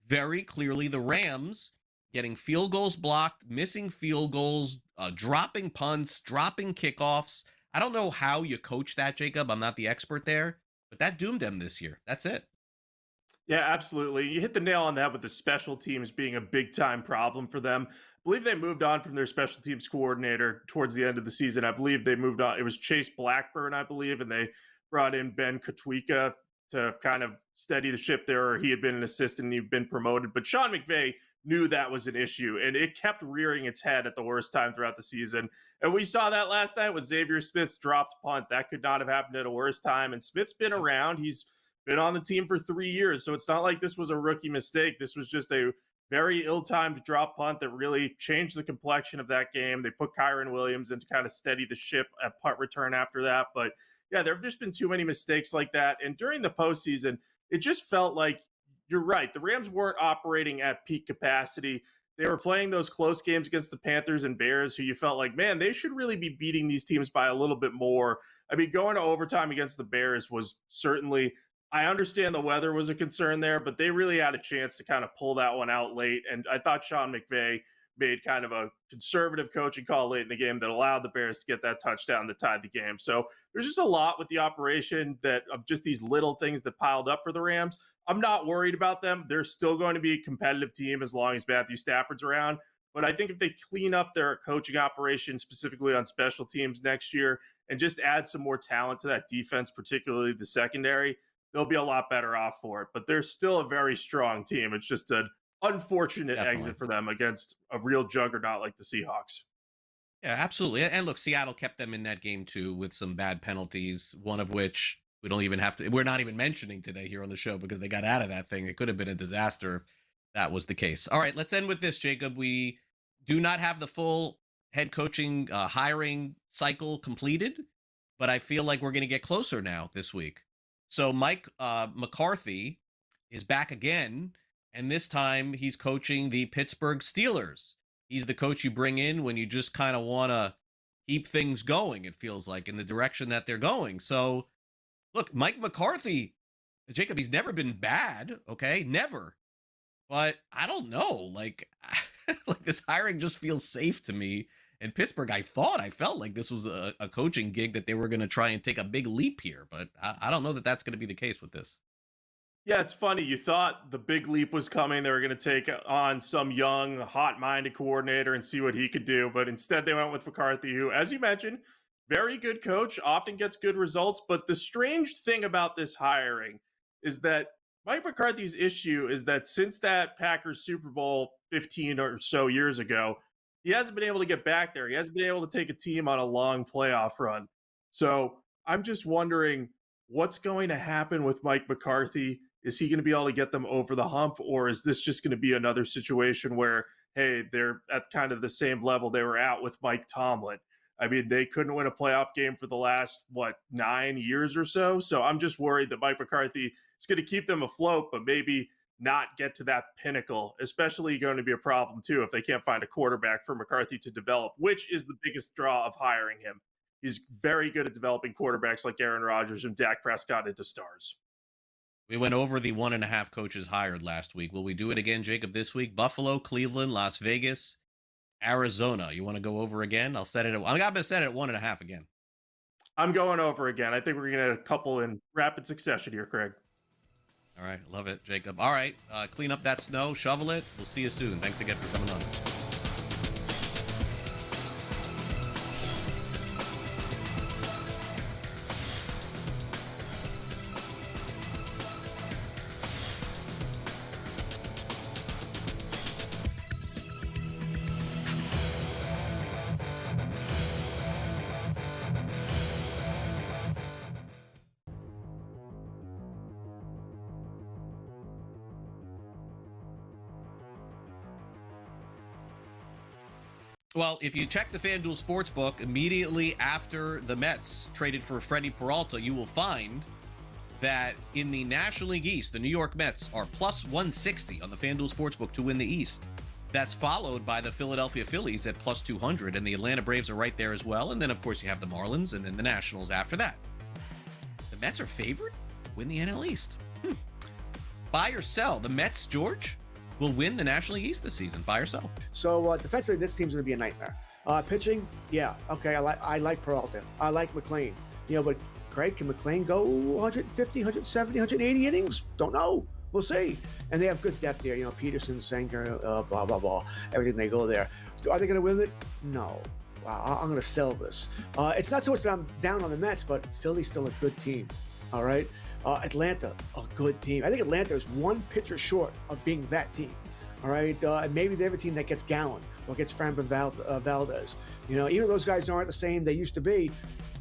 very clearly the Rams getting field goals blocked, missing field goals, dropping punts, dropping kickoffs. I don't know how you coach that, Jacob. I'm not the expert there, but that doomed them this year. That's it. Yeah, absolutely. You hit the nail on that with the special teams being a big-time problem for them. I believe they moved on from their special teams coordinator towards the end of the season. I believe they moved on. It was Chase Blackburn, I believe, and they brought in Ben Kotwika to kind of steady the ship there, or he had been an assistant and he'd been promoted. But Sean McVay knew that was an issue, and it kept rearing its head at the worst time throughout the season. And we saw that last night with Xavier Smith's dropped punt. That could not have happened at a worse time. And Smith's been around. He's been on the team for 3 years, so it's not like this was a rookie mistake. This was just a very ill-timed drop punt that really changed the complexion of that game. They put Kyron Williams in to kind of steady the ship at punt return after that. But yeah, there have just been too many mistakes like that. And during the postseason, it just felt like, you're right, the Rams weren't operating at peak capacity. They were playing those close games against the Panthers and Bears, who you felt like, man, they should really be beating these teams by a little bit more. I mean, going to overtime against the Bears was certainly, I understand the weather was a concern there, but they really had a chance to kind of pull that one out late. And I thought Sean McVay made kind of a conservative coaching call late in the game that allowed the Bears to get that touchdown that tied the game. So there's just a lot with the operation that of just these little things that piled up for the Rams. I'm not worried about them. They're still going to be a competitive team as long as Matthew Stafford's around. But I think if they clean up their coaching operation, specifically on special teams next year, and just add some more talent to that defense, particularly the secondary, they'll be a lot better off for it. But they're still a very strong team. It's just an unfortunate exit for them against a real juggernaut like the Seahawks. Yeah, absolutely. And look, Seattle kept them in that game too with some bad penalties, one of which we're not even mentioning today here on the show because they got out of that thing. It could have been a disaster if that was the case. All right, let's end with this, Jacob. We do not have the full head coaching hiring cycle completed, but I feel like we're going to get closer now this week. So Mike McCarthy is back again, and this time he's coaching the Pittsburgh Steelers. He's the coach you bring in when you just kind of want to keep things going, it feels like, in the direction that they're going. So, look, Mike McCarthy, Jacob, he's never been bad, okay? Never. But I don't know. Like, Like this hiring just feels safe to me. And Pittsburgh, I felt like this was a coaching gig that they were going to try and take a big leap here, but I don't know that that's going to be the case with this. Yeah, it's funny. You thought the big leap was coming. They were going to take on some young, hot-minded coordinator and see what he could do. But instead, they went with McCarthy, who, as you mentioned, very good coach, often gets good results. But the strange thing about this hiring is that Mike McCarthy's issue is that since that Packers Super Bowl 15 or so years ago, he hasn't been able to get back there. He hasn't been able to take a team on a long playoff run. So I'm just wondering what's going to happen with Mike McCarthy. Is he going to be able to get them over the hump, or is this just going to be another situation where, hey, they're at kind of the same level they were at with Mike Tomlin? I mean, they couldn't win a playoff game for the last, 9 years or so. So I'm just worried that Mike McCarthy is going to keep them afloat, but maybe not get to that pinnacle, especially going to be a problem, too, if they can't find a quarterback for McCarthy to develop, which is the biggest draw of hiring him. He's very good at developing quarterbacks like Aaron Rodgers and Dak Prescott into stars. We went over the 1.5 coaches hired last week. Will we do it again, Jacob, this week? Buffalo, Cleveland, Las Vegas, Arizona. You want to go over again? I'm going to set it at 1.5 again. I'm going over again. I think we're going to a couple in rapid succession here, Craig. All right. Love it, Jacob. All right. Clean up that snow. Shovel it. We'll see you soon. Thanks again for coming on. Well, if you check the FanDuel Sportsbook immediately after the Mets traded for Freddie Peralta, you will find that in the National League East, the New York Mets are plus 160 on the FanDuel Sportsbook to win the East. That's followed by the Philadelphia Phillies at plus 200, and the Atlanta Braves are right there as well. And then, of course, you have the Marlins and then the Nationals after that. The Mets are favored to win the NL East. Buy or sell. The Mets, George, will win the National League East this season. Buy or sell. So defensively, this team's going to be a nightmare. Pitching, yeah, okay, I like Peralta. I like McClain. But Craig, can McClain go 150, 170, 180 innings? Don't know. We'll see. And they have good depth there. Peterson, Sanger, blah, blah, blah. Everything they go there. Are they going to win it? No. I'm going to sell this. It's not so much that I'm down on the Mets, but Philly's still a good team. All right? Atlanta, a good team. I think Atlanta is one pitcher short of being that team. All right? And maybe they're a team that gets Gallen or gets Framber Valdez. Even those guys aren't the same they used to be.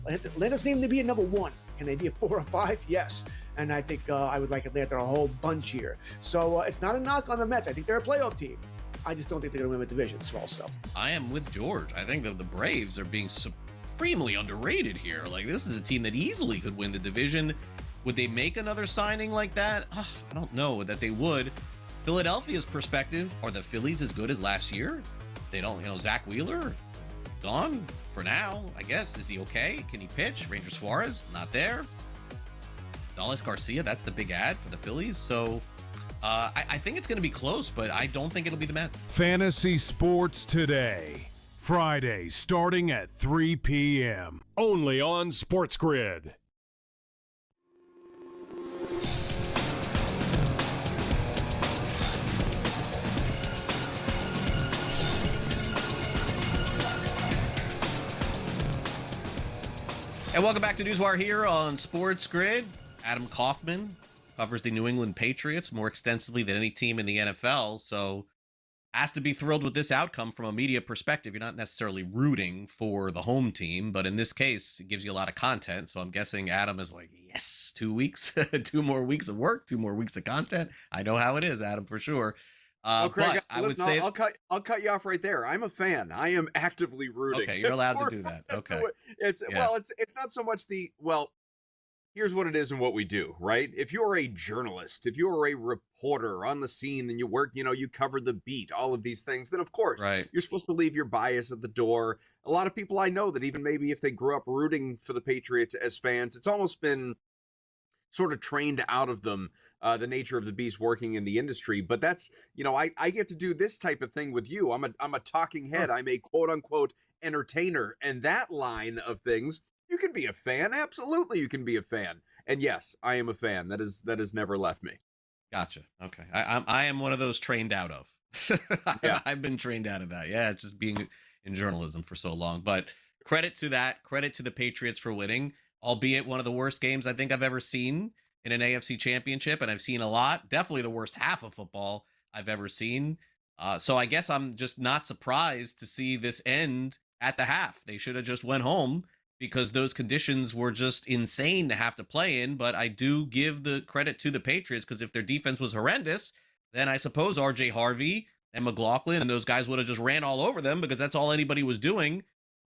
Atlanta's named to be a number one. Can they be a 4 or 5? Yes. And I think I would like Atlanta a whole bunch here. So it's not a knock on the Mets. I think they're a playoff team. I just don't think they're going to win the division. Small sell. I am with George. I think that the Braves are being supremely underrated here. Like, this is a team that easily could win the division. Would they make another signing like that? I don't know that they would. Philadelphia's perspective, are the Phillies as good as last year? They don't, Zach Wheeler, gone for now, I guess. Is he okay? Can he pitch? Ranger Suarez, not there. Dallas Garcia, that's the big ad for the Phillies. So I think it's going to be close, but I don't think it'll be the Mets. Fantasy Sports Today. Friday, starting at 3 p.m. Only on SportsGrid. And welcome back to NewsWire here on SportsGrid. Adam Kaufman covers the New England Patriots more extensively than any team in the NFL, so has to be thrilled with this outcome from a media perspective. You're not necessarily rooting for the home team, but in this case, it gives you a lot of content. So I'm guessing Adam is like, yes, 2 weeks, 2 more weeks of work, 2 more weeks of content. I know how it is, Adam, for sure. Craig, but I would say I'll cut you off right there. I'm a fan. I am actively rooting. Okay, you're allowed to do that. Okay. It's not so much here's what it is and what we do, right? If you're a journalist, if you're a reporter on the scene and you work, you cover the beat, all of these things, then of course, you're supposed to leave your bias at the door. A lot of people I know that even maybe if they grew up rooting for the Patriots as fans, it's almost been sort of trained out of them the nature of the beast working in the industry. But that's, I get to do this type of thing with you. I'm a talking head. I'm a quote unquote entertainer. And that line of things, you can be a fan. Absolutely, you can be a fan. And yes, I am a fan. That has never left me. Gotcha. Okay. I am one of those trained out of. Yeah. I've been trained out of that. Yeah, just being in journalism for so long. But credit to that. Credit to the Patriots for winning, albeit one of the worst games I think I've ever seen in an AFC Championship, and I've seen a lot. Definitely the worst half of football I've ever seen. So I guess I'm just not surprised to see this end at the half. They should have just went home because those conditions were just insane to have to play in. But I do give the credit to the Patriots, because if their defense was horrendous, then I suppose R.J. Harvey and McLaughlin and those guys would have just ran all over them, because that's all anybody was doing.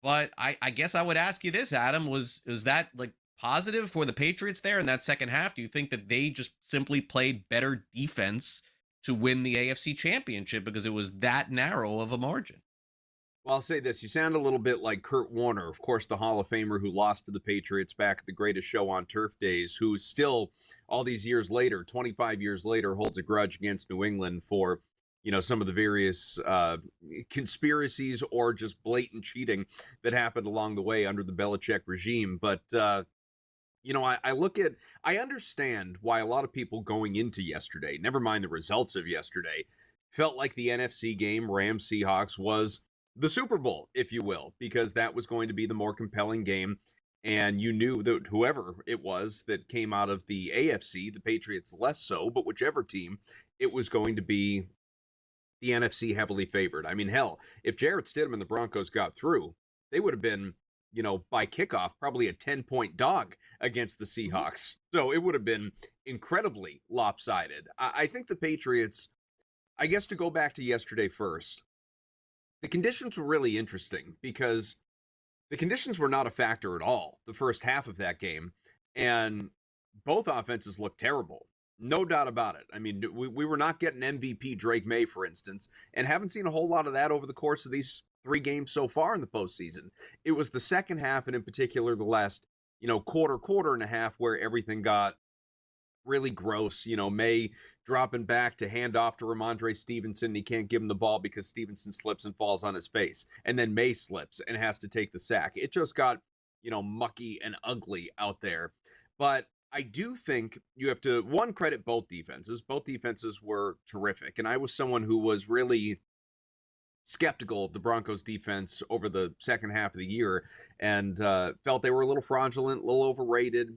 But I guess I would ask you this, Adam, was that like positive for the Patriots there in that second half? Do you think that they just simply played better defense to win the AFC Championship because it was that narrow of a margin? Well, I'll say this. You sound a little bit like Kurt Warner, of course, the Hall of Famer who lost to the Patriots back at the Greatest Show on Turf days, who still, all these years later, 25 years later, holds a grudge against New England for, some of the various conspiracies or just blatant cheating that happened along the way under the Belichick regime. But, I understand why a lot of people going into yesterday, never mind the results of yesterday, felt like the NFC game, Rams-Seahawks, was the Super Bowl, if you will, because that was going to be the more compelling game. And you knew that whoever it was that came out of the AFC, the Patriots less so, but whichever team, it was going to be the NFC heavily favored. I mean, hell, if Jarrett Stidham and the Broncos got through, they would have been, by kickoff, probably a 10-point dog against the Seahawks. So it would have been incredibly lopsided. I think the Patriots, I guess to go back to yesterday first, the conditions were really interesting because the conditions were not a factor at all the first half of that game, and both offenses looked terrible. No doubt about it. I mean, we were not getting MVP Drake May, for instance, and haven't seen a whole lot of that over the course of these 3 games so far in the postseason. It was the second half, and in particular the last, quarter and a half, where everything got really gross. May dropping back to hand off to Ramondre Stevenson. He can't give him the ball because Stevenson slips and falls on his face. And then May slips and has to take the sack. It just got, mucky and ugly out there. But I do think you have to, one, credit both defenses. Both defenses were terrific. And I was someone who was really skeptical of the Broncos defense over the second half of the year, and felt they were a little fraudulent, a little overrated,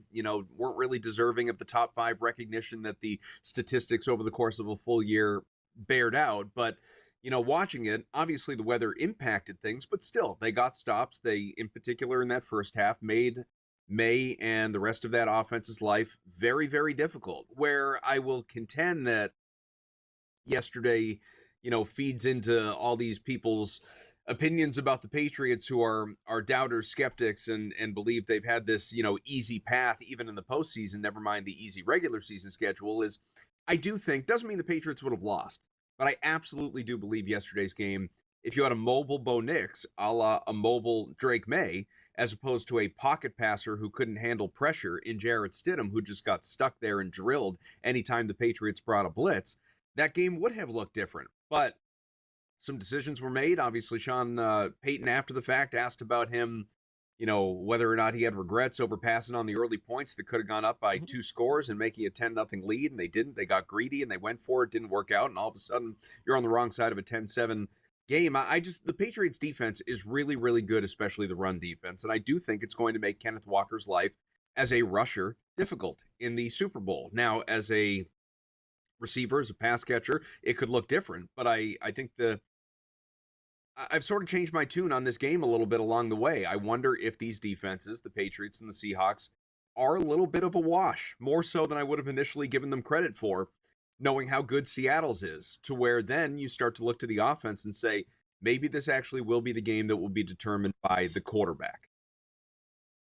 weren't really deserving of the top 5 recognition that the statistics over the course of a full year bared out. But, watching it, obviously the weather impacted things, but still, they got stops. They, in particular in that first half, made May and the rest of that offense's life very, very difficult, where I will contend that yesterday, feeds into all these people's opinions about the Patriots who are doubters, skeptics, and believe they've had this, easy path even in the postseason, never mind the easy regular season schedule. Is I do think, doesn't mean the Patriots would have lost, but I absolutely do believe yesterday's game, if you had a mobile Bo Nix, a la a mobile Drake May, as opposed to a pocket passer who couldn't handle pressure in Jarrett Stidham, who just got stuck there and drilled anytime the Patriots brought a blitz, that game would have looked different. But some decisions were made. Obviously, Sean Payton, after the fact, asked about him, whether or not he had regrets over passing on the early points that could have gone up by 2 scores and making a 10-0 lead, and they didn't. They got greedy, and they went for it. Didn't work out, and all of a sudden, you're on the wrong side of a 10-7 game. The Patriots defense is really, really good, especially the run defense, and I do think it's going to make Kenneth Walker's life as a rusher difficult in the Super Bowl. Now, as a receiver, as a pass catcher, it could look different, but I think I've sort of changed my tune on this game a little bit along the way. I wonder if these defenses, the Patriots and the Seahawks, are a little bit of a wash, more so than I would have initially given them credit for, knowing how good Seattle's is, to where then you start to look to the offense and say, maybe this actually will be the game that will be determined by the quarterback.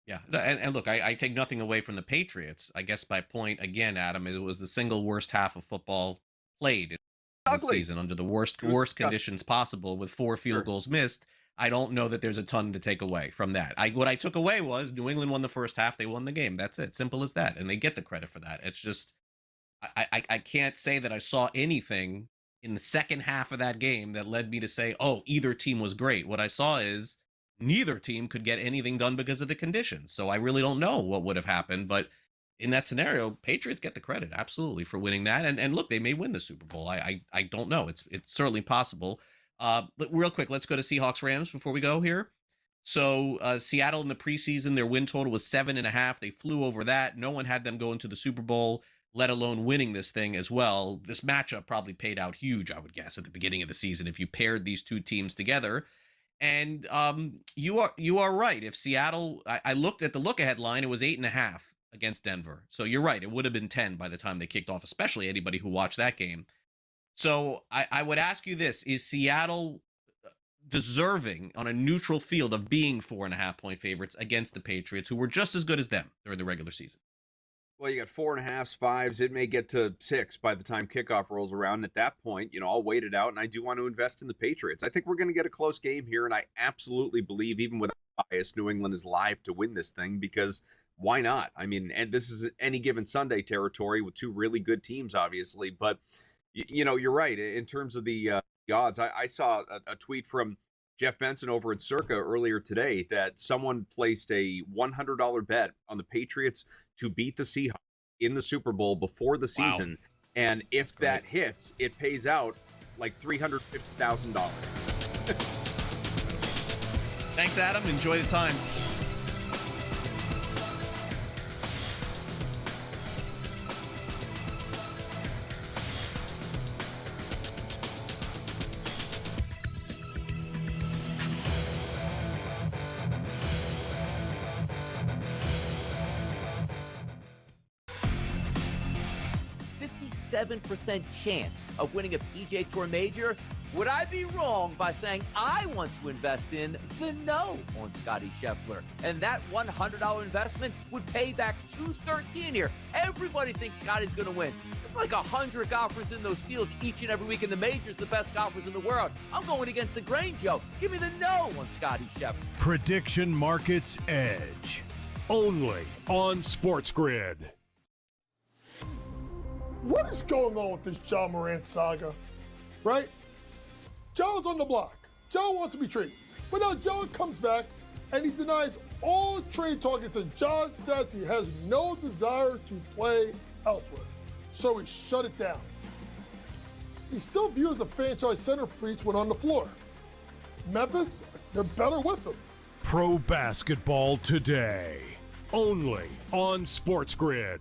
Yeah, and look, I take nothing away from the Patriots. I guess my point, again, Adam, it was the single worst half of football played in the season under the worst conditions possible, with 4 field goals missed. I don't know that there's a ton to take away from that. What I took away was New England won the first half. They won the game. That's it. Simple as that. And they get the credit for that. It's just, I can't say that I saw anything in the second half of that game that led me to say, oh, either team was great. What I saw is neither team could get anything done because of the conditions. So I really don't know what would have happened. But in that scenario, Patriots get the credit, absolutely, for winning that. And look, they may win the Super Bowl. I don't know. It's certainly possible. Real quick, let's go to Seahawks-Rams before we go here. So Seattle in the preseason, their win total was 7.5. They flew over that. No one had them go into the Super Bowl, let alone winning this thing as well. This matchup probably paid out huge, I would guess, at the beginning of the season if you paired these two teams together. And you are right. If Seattle, I looked at the look-ahead line, it was 8.5 against Denver. So you're right. It would have been 10 by the time they kicked off, especially anybody who watched that game. So I would ask you this. Is Seattle deserving on a neutral field of being 4.5-point favorites against the Patriots, who were just as good as them during the regular season? Well, you got 4.5s, 5s. It may get to 6 by the time kickoff rolls around. At that point, I'll wait it out, and I do want to invest in the Patriots. I think we're going to get a close game here, and I absolutely believe, even without bias, New England is live to win this thing because why not? I mean, and this is any given Sunday territory with two really good teams, obviously, but you're right. In terms of the odds, I saw a tweet from Jeff Benson over at Circa earlier today that someone placed a $100 bet on the Patriots to beat the Seahawks in the Super Bowl before the season. Wow. And if that hits, it pays out like $350,000. Thanks, Adam. Enjoy the time. %7 chance of winning a PGA Tour major? Would I be wrong by saying I want to invest in the no on Scotty Scheffler? And that $100 investment would pay back $213 here. Everybody thinks Scotty's going to win. It's like 100 golfers in those fields each and every week in the majors, the best golfers in the world. I'm going against the grain, Joe. Give me the no on Scotty Scheffler. Prediction Markets Edge. Only on SportsGrid. What is going on with this John Morant saga, right? John's on the block. John wants to be traded. But now John comes back and he denies all trade targets, and John says he has no desire to play elsewhere. So he shut it down. He's still viewed as a franchise centerpiece when on the floor. Memphis, they're better with him. Pro Basketball Today. Only on SportsGrid.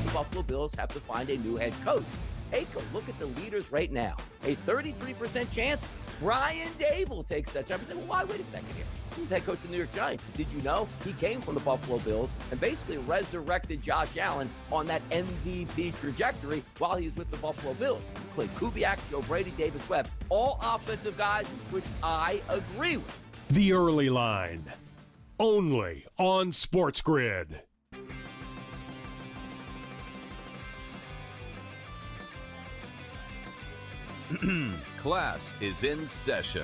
The Buffalo Bills have to find a new head coach. Take a look at the leaders right now. A 33% chance Brian Dable takes that job. You say, well, why? Wait a second here. He's head coach of the New York Giants. Did you know he came from the Buffalo Bills and basically resurrected Josh Allen on that MVP trajectory while he was with the Buffalo Bills? Clay Kubiak, Joe Brady, Davis Webb, all offensive guys, which I agree with. The Early Line. Only on SportsGrid. Class is in session.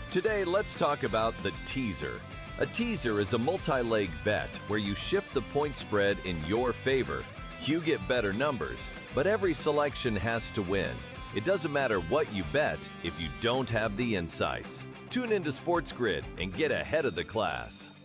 Today, let's talk about the teaser. A teaser is a multi-leg bet where you shift the point spread in your favor. You get better numbers, but every selection has to win. It doesn't matter what you bet if you don't have the insights. Tune into SportsGrid and get ahead of the class.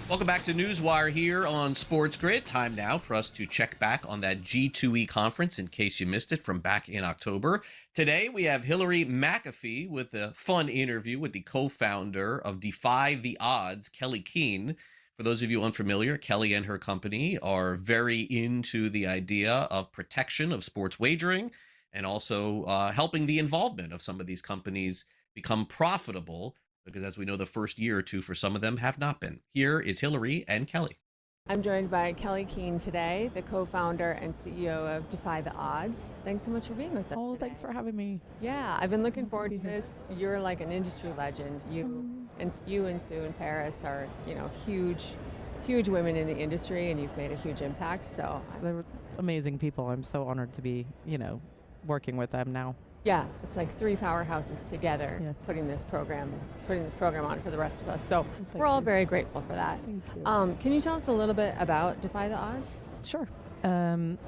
Welcome back to NewsWire here on SportsGrid. Time now for us to check back on that G2E conference in case you missed it from back in October. Today we have Hillary McAfee with a fun interview with the co-founder of Defy the Odds, Kelly Keene. For those of you unfamiliar, Kelly and her company are very into the idea of protection of sports wagering and also helping the involvement of some of these companies become profitable, because as we know, the first year or two for some of them have not been. Here is Hillary and Kelly. I'm joined by Kelly Keene today, the co-founder and CEO of Defy the Odds. Thanks so much for being with us. Oh, thanks for having me. Yeah, I've been looking forward to this. You're like an industry legend. You and Sue and Paris are, huge women in the industry, and you've made a huge impact. So They were amazing people. I'm so honored to be, working with them now. yeah, it's like three powerhouses together putting this program on for the rest of us. So we're all very grateful for that. Thank you. Can you tell us a little bit about Defy the Odds? Sure.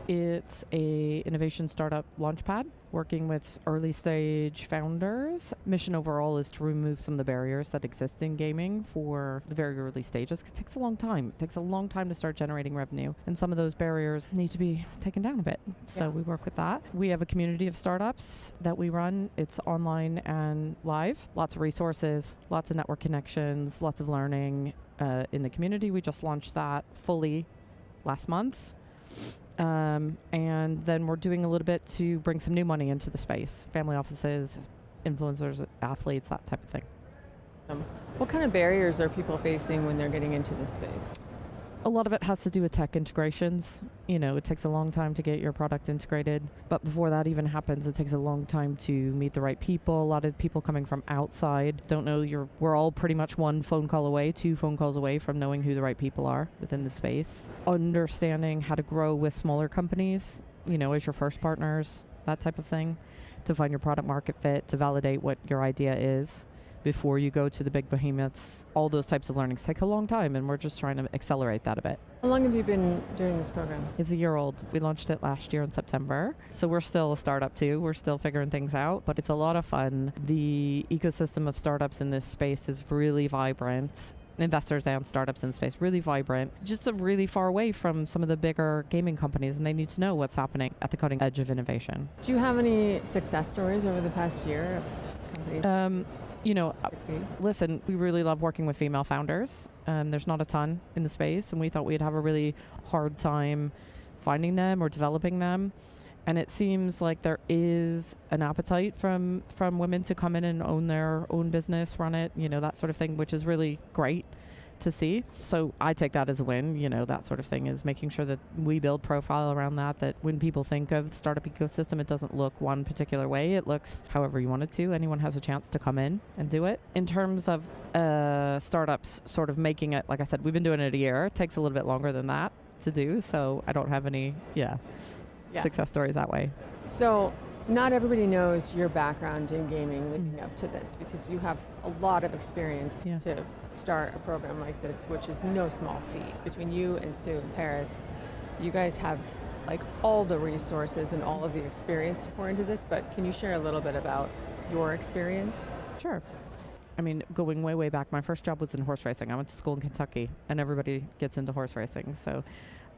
It's a innovation startup launchpad working with early stage founders. Mission overall is to remove some of the barriers that exist in gaming for the very early stages. It takes a long time. It takes a long time to start generating revenue, and some of those barriers need to be taken down a bit. So we work with that. We have a community of startups that we run. It's online and live. Lots of resources, lots of network connections, lots of learning in the community. We just launched that fully last month. And then we're doing a little bit to bring some new money into the space. Family offices, influencers, athletes, that type of thing. What kind of barriers are people facing when they're getting into this space? A lot of it has to do with tech integrations. It takes a long time to get your product integrated. But before that even happens, it takes a long time to meet the right people. A lot of people coming from outside don't know we're all pretty much one phone call away, 2 phone calls away from knowing who the right people are within the space. Understanding how to grow with smaller companies, as your first partners, that type of thing, to find your product market fit, to validate what your idea is before you go to the big behemoths. All those types of learnings take a long time, and we're just trying to accelerate that a bit. How long have you been doing this program? It's a year old. We launched it last year in September. So we're still a startup too. We're still figuring things out, but it's a lot of fun. The ecosystem of startups in this space is really vibrant. Investors and startups in the space, really vibrant. Just really far away from some of the bigger gaming companies, and they need to know what's happening at the cutting edge of innovation. Do you have any success stories over the past year of companies? Listen, we really love working with female founders. There's not a ton in the space, and we thought we'd have a really hard time finding them or developing them. And it seems like there is an appetite from women to come in and own their own business, run it, that sort of thing, which is really great to see. So I take that as a win. That sort of thing is making sure that we build profile around that when people think of the startup ecosystem, it doesn't look one particular way. It looks however you want it to. Anyone has a chance to come in and do it. In terms of startups sort of making it, like I said, we've been doing it a year. It takes a little bit longer than that to do. So I don't have any, success stories that way. So not everybody knows your background in gaming leading up to this, because you have a lot of experience to start a program like this, which is no small feat. Between you and Sue and Paris, you guys have like all the resources and all of the experience to pour into this, but can you share a little bit about your experience? Sure. I mean, going way, way back, my first job was in horse racing. I went to school in Kentucky, and everybody gets into horse racing. So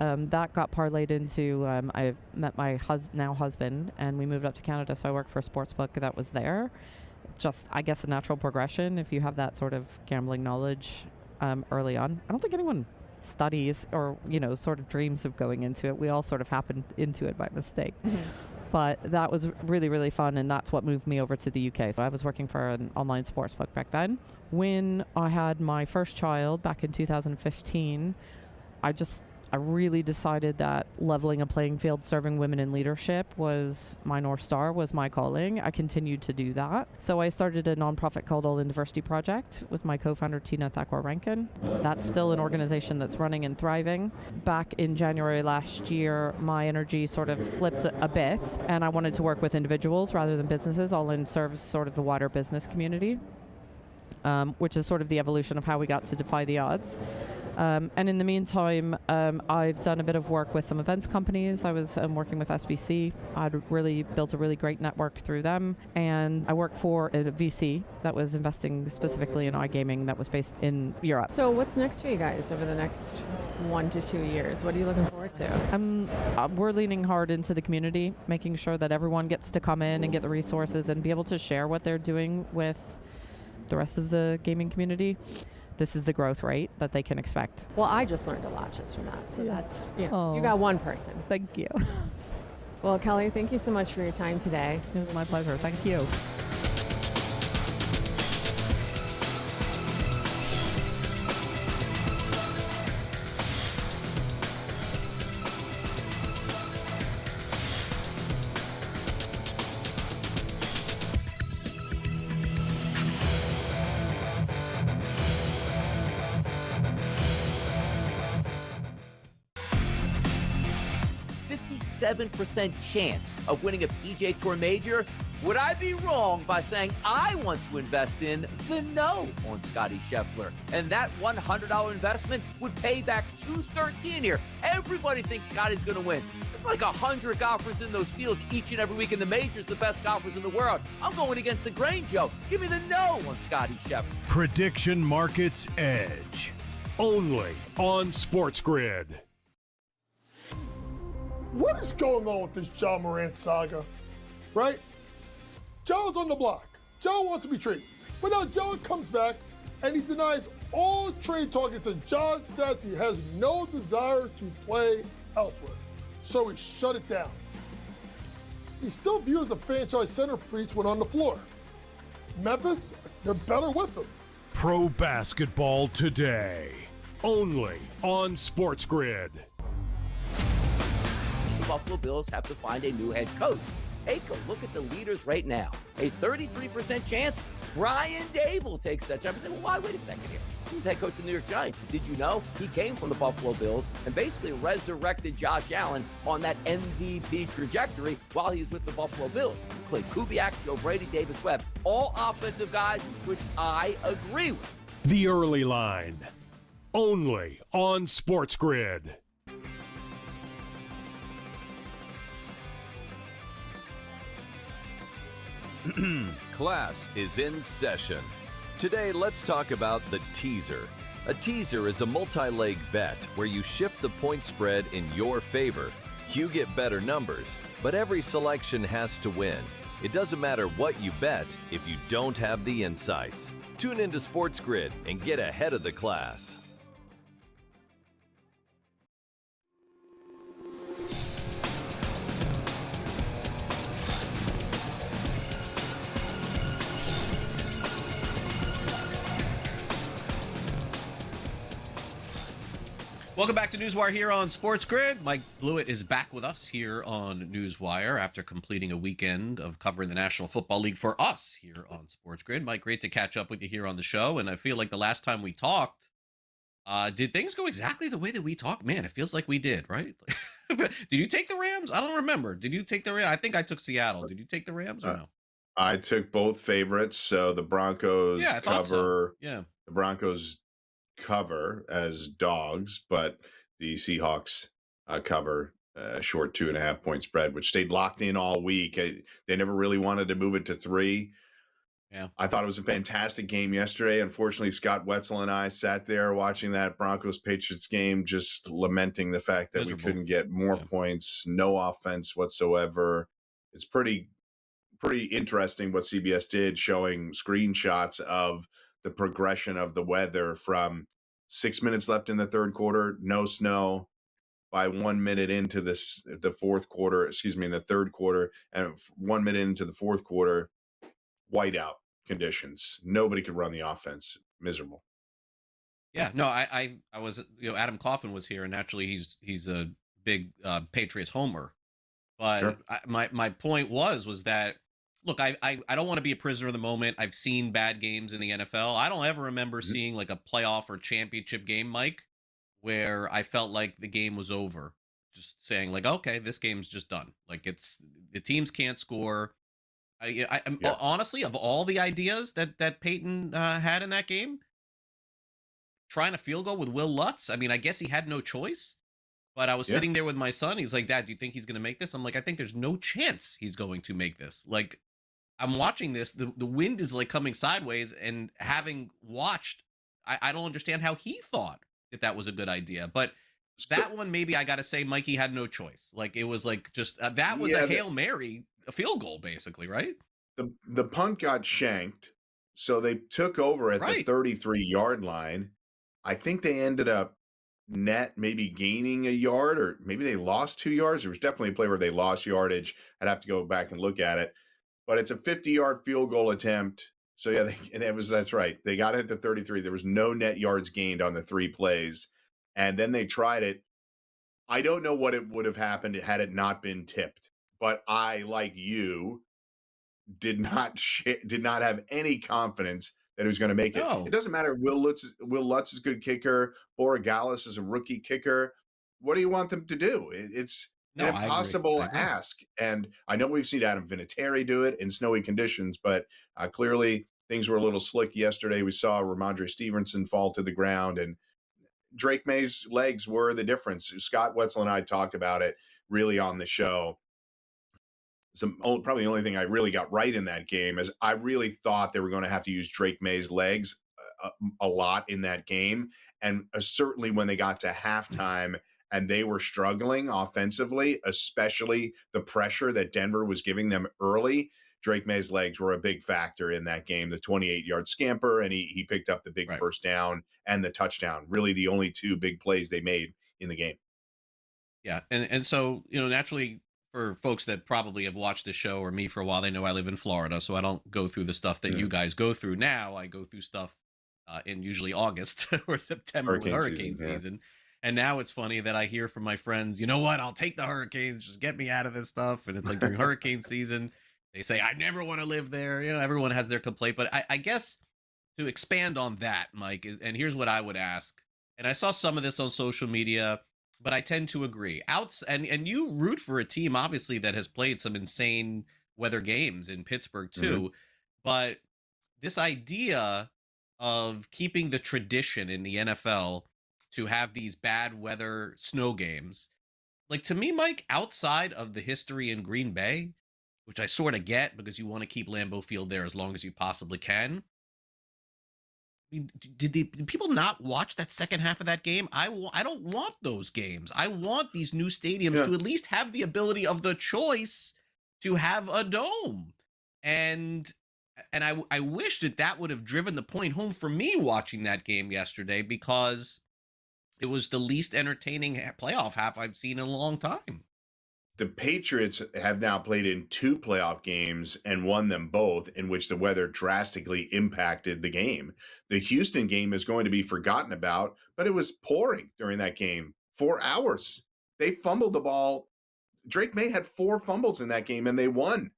that got parlayed into, I met my now husband, and we moved up to Canada, so I worked for a sportsbook that was there. Just, I guess, a natural progression if you have that sort of gambling knowledge early on. I don't think anyone studies or, sort of dreams of going into it. We all sort of happened into it by mistake. But that was really, really fun, and that's what moved me over to the UK. So I was working for an online sportsbook back then. When I had my first child back in 2015, I really decided that leveling a playing field, serving women in leadership was my North Star, was my calling. I continued to do that. So I started a nonprofit called All In Diversity Project with my co-founder, Tina Thakor-Rankin. That's still an organization that's running and thriving. Back in January last year, my energy sort of flipped a bit, and I wanted to work with individuals rather than businesses. All In serves sort of the wider business community, which is sort of the evolution of how we got to Defy the Odds. And in the meantime, I've done a bit of work with some events companies. I was working with SBC. I'd really built a really great network through them. And I worked for a VC that was investing specifically in iGaming that was based in Europe. So what's next for you guys over the next 1 to 2 years? What are you looking forward to? We're leaning hard into the community, making sure that everyone gets to come in and get the resources and be able to share what they're doing with the rest of the gaming community. This is the growth rate that they can expect. Well, I just learned a lot just from that. So that's, you got one person. Thank you. Well, Kelly, thank you so much for your time today. It was my pleasure. Thank you. 57% chance of winning a PGA Tour major, would I be wrong by saying I want to invest in the no on Scotty Scheffler? And that $100 investment would pay back $213 here. Everybody thinks Scotty's going to win. It's like 100 golfers in those fields each and every week, and the major's the best golfers in the world. I'm going against the grain, Joe. Give me the no on Scotty Scheffler. Prediction Markets Edge. Only on SportsGrid. What is going on with this John Morant saga, right? Joe's on the block. Joe wants to be traded. But now Joe comes back and he denies all trade targets, and John says he has no desire to play elsewhere. So he shut it down. He's still viewed as a franchise centerpiece when on the floor. Memphis, they're better with him. Pro Basketball Today. Only on SportsGrid. The Buffalo Bills have to find a new head coach. Take a look at the leaders right now. A 33% chance Brian Dable takes that job. You say, well, why? Wait a second here. He's head coach of the New York Giants. Did you know he came from the Buffalo Bills and basically resurrected Josh Allen on that MVP trajectory while he was with the Buffalo Bills? Clay Kubiak, Joe Brady, Davis Webb, all offensive guys, which I agree with. The Early Line. Only on SportsGrid. Class is in session. Today, let's talk about the teaser. A teaser is a multi-leg bet where you shift the point spread in your favor. You get better numbers, but every selection has to win. It doesn't matter what you bet if you don't have the insights. Tune into SportsGrid and get ahead of the class. Welcome back to NewsWire here on SportsGrid. Mike Blewett is back with us here on NewsWire after completing a weekend of covering the National Football League for us here on SportsGrid. Mike, great to catch up with you here on the show. And I feel like the last time we talked, did things go exactly the way that we talked? Man, it feels like we did, right? Did you take the Rams? I don't remember. Did you take the Rams? I think I took Seattle. Did you take the Rams or no? I took both favorites. So the Broncos cover. So. Yeah. The Broncos cover as dogs, but the Seahawks cover a short 2.5 point spread, which stayed locked in all week. They never really wanted to move it to 3. Yeah, I thought it was a fantastic game yesterday. Unfortunately, Scott Wetzel and I sat there watching that Broncos-Patriots game, just lamenting the fact that we couldn't get more points, no offense whatsoever. It's pretty interesting what CBS did, showing screenshots of the progression of the weather from 6 minutes left in the third quarter, no snow, by 1 minute into the third quarter, and 1 minute into the fourth quarter, whiteout conditions. Nobody could run the offense. Miserable. Yeah, no, I was, Adam Coughlin was here, and naturally he's a big Patriots homer, but sure. My point was that, look, I don't want to be a prisoner of the moment. I've seen bad games in the NFL. I don't ever remember seeing like a playoff or championship game, Mike, where I felt like the game was over. Just saying like, okay, this game's just done. Like the teams can't score. Honestly, of all the ideas that Peyton had in that game, trying a field goal with Will Lutz, I mean, I guess he had no choice. But I was sitting there with my son. He's like, Dad, do you think he's going to make this? I'm like, I think there's no chance he's going to make this. Like, I'm watching this. The wind is like coming sideways, and having watched, I don't understand how he thought that was a good idea. But that one, maybe I got to say, Mikey had no choice. Like, it was like just that was a Hail Mary, a field goal, basically, right? The punt got shanked, so they took over at the 33-yard line. I think they ended up net maybe gaining a yard, or maybe they lost 2 yards. There was definitely a play where they lost yardage. I'd have to go back and look at it. But it's a 50-yard field goal attempt. So, yeah, that's right. They got it at the 33. There was no net yards gained on the 3 plays. And then they tried it. I don't know what it would have happened had it not been tipped. But I, like you, did not have any confidence that he was going to make it. No. It doesn't matter. Will Lutz is a good kicker. Borregales is a rookie kicker. What do you want them to do? No, an I agree. impossible I agree. ask. And I know we've seen Adam Vinatieri do it in snowy conditions, but clearly things were a little slick yesterday. We saw Ramondre Stevenson fall to the ground, and Drake May's legs were the difference. Scott Wetzel and I talked about it really on the show. Probably the only thing I really got right in that game is I really thought they were going to have to use Drake May's legs a lot in that game. And certainly when they got to halftime and they were struggling offensively, especially the pressure that Denver was giving them early, Drake May's legs were a big factor in that game. The 28-yard scamper, and he picked up the big first down and the touchdown. Really the only two big plays they made in the game. Yeah, and so, naturally, for folks that probably have watched the show or me for a while, they know I live in Florida, so I don't go through the stuff that you guys go through now. I go through stuff in usually August or September with hurricane season. And now it's funny that I hear from my friends, you know what, I'll take the hurricanes, just get me out of this stuff. And it's like during hurricane season, they say, I never want to live there. Everyone has their complaint. But I guess to expand on that, Mike, and here's what I would ask. And I saw some of this on social media, but I tend to agree. And you root for a team, obviously, that has played some insane weather games in Pittsburgh, too. But this idea of keeping the tradition in the NFL to have these bad weather snow games, like, to me, Mike, outside of the history in Green Bay, which I sort of get because you want to keep Lambeau Field there as long as you possibly can. I mean, did people not watch that second half of that game? I don't want those games. I want these new stadiums to at least have the ability of the choice to have a dome. And I wish that would have driven the point home for me watching that game yesterday, because it was the least entertaining playoff half I've seen in a long time. The Patriots have now played in 2 playoff games and won them both, in which the weather drastically impacted the game. The Houston game is going to be forgotten about, but it was pouring during that game. 4 hours. They fumbled the ball. Drake May had 4 fumbles in that game, and they won.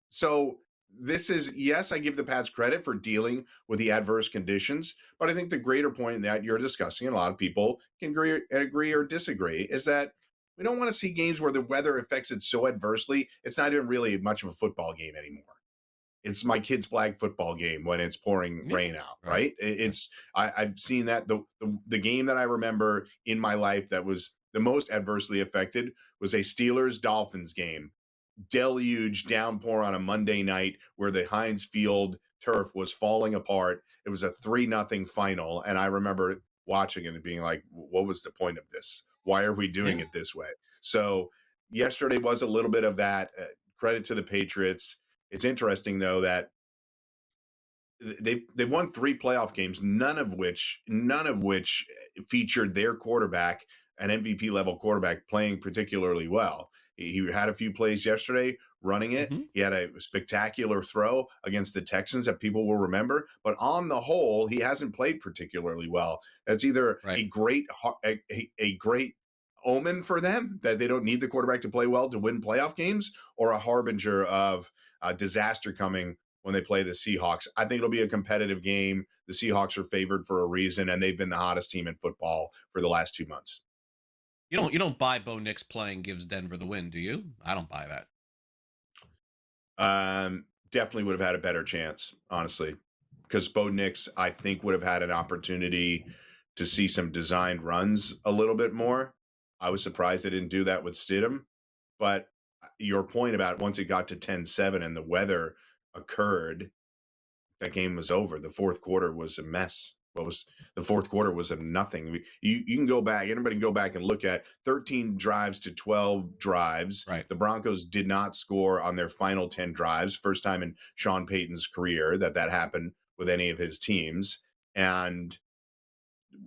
So this is, yes, I give the Pats credit for dealing with the adverse conditions, but I think the greater point that you're discussing, and a lot of people can agree or disagree, is that we don't want to see games where the weather affects it so adversely, it's not even really much of a football game anymore. It's my kid's flag football game when it's pouring rain out, right? I've seen that. The game that I remember in my life that was the most adversely affected was a Steelers-Dolphins game. Deluge downpour on a Monday night where the Heinz Field turf was falling apart. It was a 3-0 final, and I remember watching it and being like, what was the point of this? Why are we doing it this way? So yesterday was a little bit of that. Credit to the Patriots. It's interesting, though, that they've won 3 playoff games, none of which featured their quarterback, an MVP level quarterback, playing particularly well. He had a few plays yesterday running it. He had a spectacular throw against the Texans that people will remember. But on the whole, he hasn't played particularly well. That's either a great omen for them, that they don't need the quarterback to play well to win playoff games, or a harbinger of disaster coming when they play the Seahawks. I think it'll be a competitive game. The Seahawks are favored for a reason, and they've been the hottest team in football for the last 2 months. You don't buy Bo Nix playing gives Denver the win, do you? I don't buy that. Definitely would have had a better chance, honestly, because Bo Nix, I think, would have had an opportunity to see some designed runs a little bit more. I was surprised they didn't do that with Stidham. But your point about once it got to 10-7 and the weather occurred, that game was over. The fourth quarter was a mess. The fourth quarter was a nothing. You can go back, anybody can go back and look at 13 drives to 12 drives. Right. The Broncos did not score on their final 10 drives. First time in Sean Payton's career that happened with any of his teams. And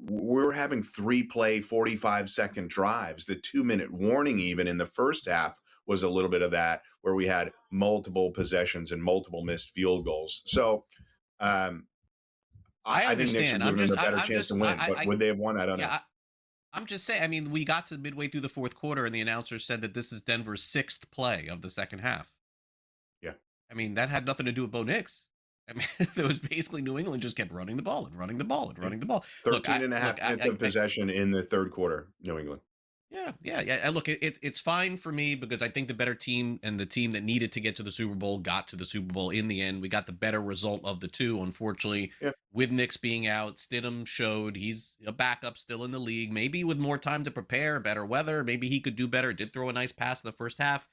we're having 3-play, 45-second drives. The 2-minute warning even in the first half was a little bit of that, where we had multiple possessions and multiple missed field goals. So, I understand. Think Knicks would have a better chance to win, but would they have won? I don't know. I'm just saying. I mean, we got to midway through the fourth quarter, and the announcer said that this is Denver's 6th play of the second half. Yeah. I mean, that had nothing to do with Bo Nix. I mean, it was basically New England just kept running the ball and running the ball and running the ball. 13 and a half minutes of possession in the third quarter, New England. Yeah. Look, it's fine for me because I think the better team and the team that needed to get to the Super Bowl got to the Super Bowl in the end. We got the better result of the two. Unfortunately, with Knicks being out, Stidham showed he's a backup still in the league. Maybe with more time to prepare, better weather, maybe he could do better. Did throw a nice pass in the first half,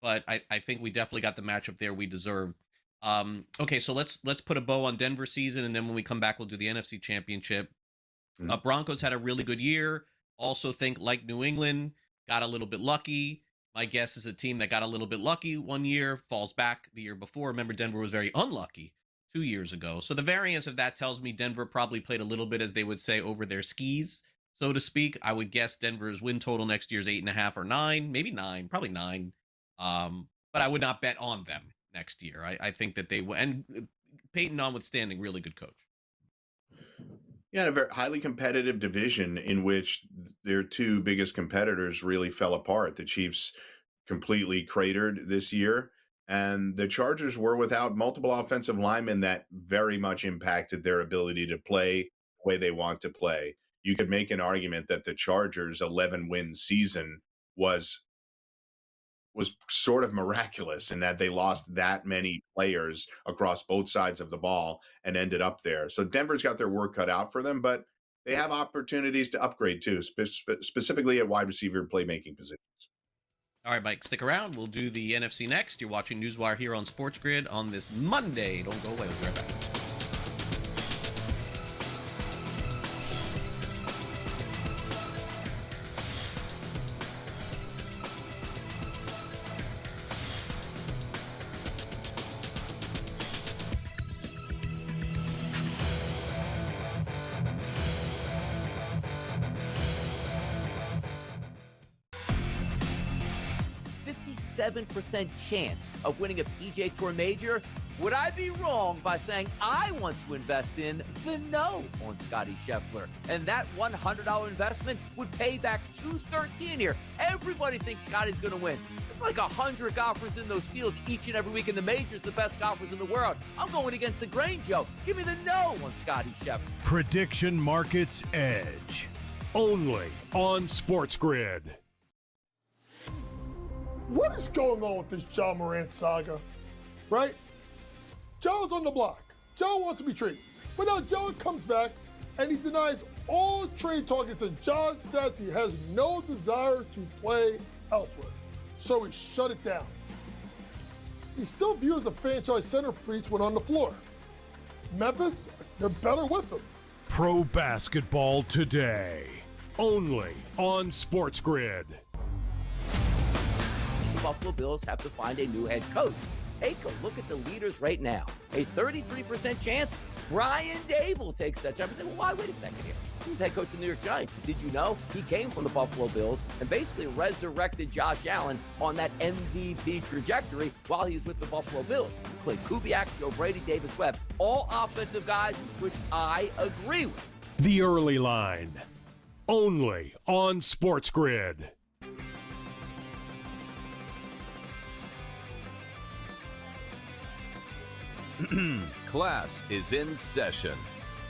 but I think we definitely got the matchup there we deserved. Okay, so let's put a bow on Denver season, and then when we come back, we'll do the NFC Championship. Broncos had a really good year. Also think, like New England, got a little bit lucky. My guess is a team that got a little bit lucky one year falls back the year before. Remember, Denver was very unlucky 2 years ago. So the variance of that tells me Denver probably played a little bit, as they would say, over their skis, so to speak. I would guess Denver's win total next year is 8.5 or 9, maybe 9, probably 9. But I would not bet on them next year. I think that they will. And Peyton notwithstanding, really good coach. Yeah, a very highly competitive division in which their two biggest competitors really fell apart. The Chiefs completely cratered this year, and the Chargers were without multiple offensive linemen that very much impacted their ability to play the way they want to play. You could make an argument that the Chargers' 11-win season was sort of miraculous in that they lost that many players across both sides of the ball and ended up there. So Denver's got their work cut out for them, but they have opportunities to upgrade too, specifically at wide receiver and playmaking positions. All right, Mike, stick around. We'll do the NFC next. You're watching NewsWire here on SportsGrid on this Monday. Don't go away. We'll be right back. 7% chance of winning a PGA Tour major, would I be wrong by saying I want to invest in the no on Scotty Scheffler? And that $100 investment would pay back $213 here. Everybody thinks Scotty's going to win. It's like 100 golfers in those fields each and every week in the majors, the best golfers in the world. I'm going against the grain, Joe. Give me the no on Scotty Scheffler. Prediction Markets Edge. Only on SportsGrid. What is going on with this John Morant saga, right? Joe's on the block. Joe wants to be traded. But now Joe comes back and he denies all trade targets, and John says he has no desire to play elsewhere. So he shut it down. He's still viewed as a franchise centerpiece when on the floor. Memphis, they're better with him. Pro Basketball Today. Only on SportsGrid. The Buffalo Bills have to find a new head coach. Take a look at the leaders right now. A 33% chance Brian Dable takes that job. You say, well, why? Wait a second here. He's the head coach of the New York Giants. Did you know he came from the Buffalo Bills and basically resurrected Josh Allen on that MVP trajectory while he was with the Buffalo Bills? Clay Kubiak, Joe Brady, Davis Webb, all offensive guys, which I agree with. The Early Line. Only on SportsGrid. Class is in session.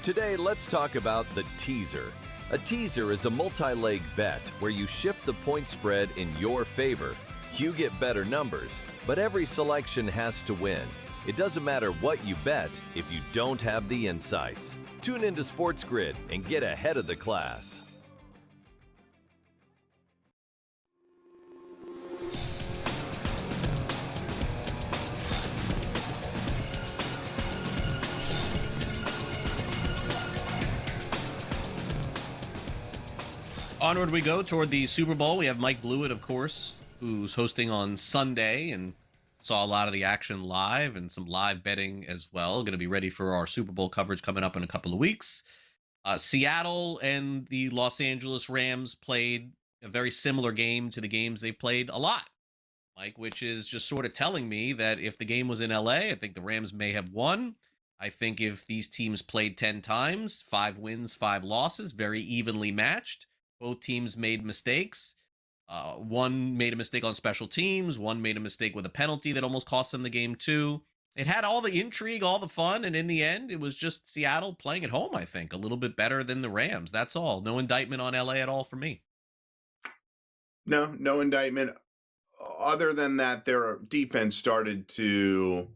Today, let's talk about the teaser. A teaser is a multi-leg bet where you shift the point spread in your favor. You get better numbers, but every selection has to win. It doesn't matter what you bet if you don't have the insights. Tune into SportsGrid and get ahead of the class. Onward we go toward the Super Bowl. We have Mike Blewett, of course, who's hosting on Sunday and saw a lot of the action live and some live betting as well. Going to be ready for our Super Bowl coverage coming up in a couple of weeks. Seattle and the Los Angeles Rams played a very similar game to the games they played a lot, Mike, which is just sort of telling me that if the game was in LA, I think the Rams may have won. I think if these teams played 10 times, 5 wins, 5 losses, very evenly matched. Both teams made mistakes. One made a mistake on special teams. One made a mistake with a penalty that almost cost them the game too. It had all the intrigue, all the fun, and in the end, it was just Seattle playing at home, I think, a little bit better than the Rams. That's all. No indictment on LA at all for me. No indictment. Other than that, their defense started to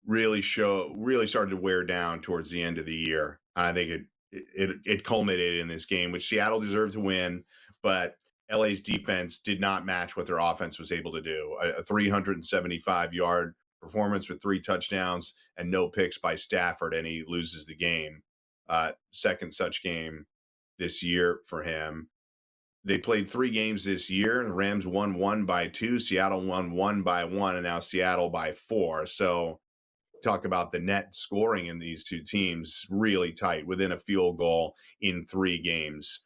really started to wear down towards the end of the year. I think it culminated in this game, which Seattle deserved to win, but LA's defense did not match what their offense was able to do. A 375-yard performance with 3 touchdowns and no picks by Stafford, and he loses the game. Second such game this year for him. They played 3 games this year. The Rams won 1 by 2. Seattle won 1 by 1, and now Seattle by 4. So talk about the net scoring in these two teams, really tight, within a field goal in 3 games.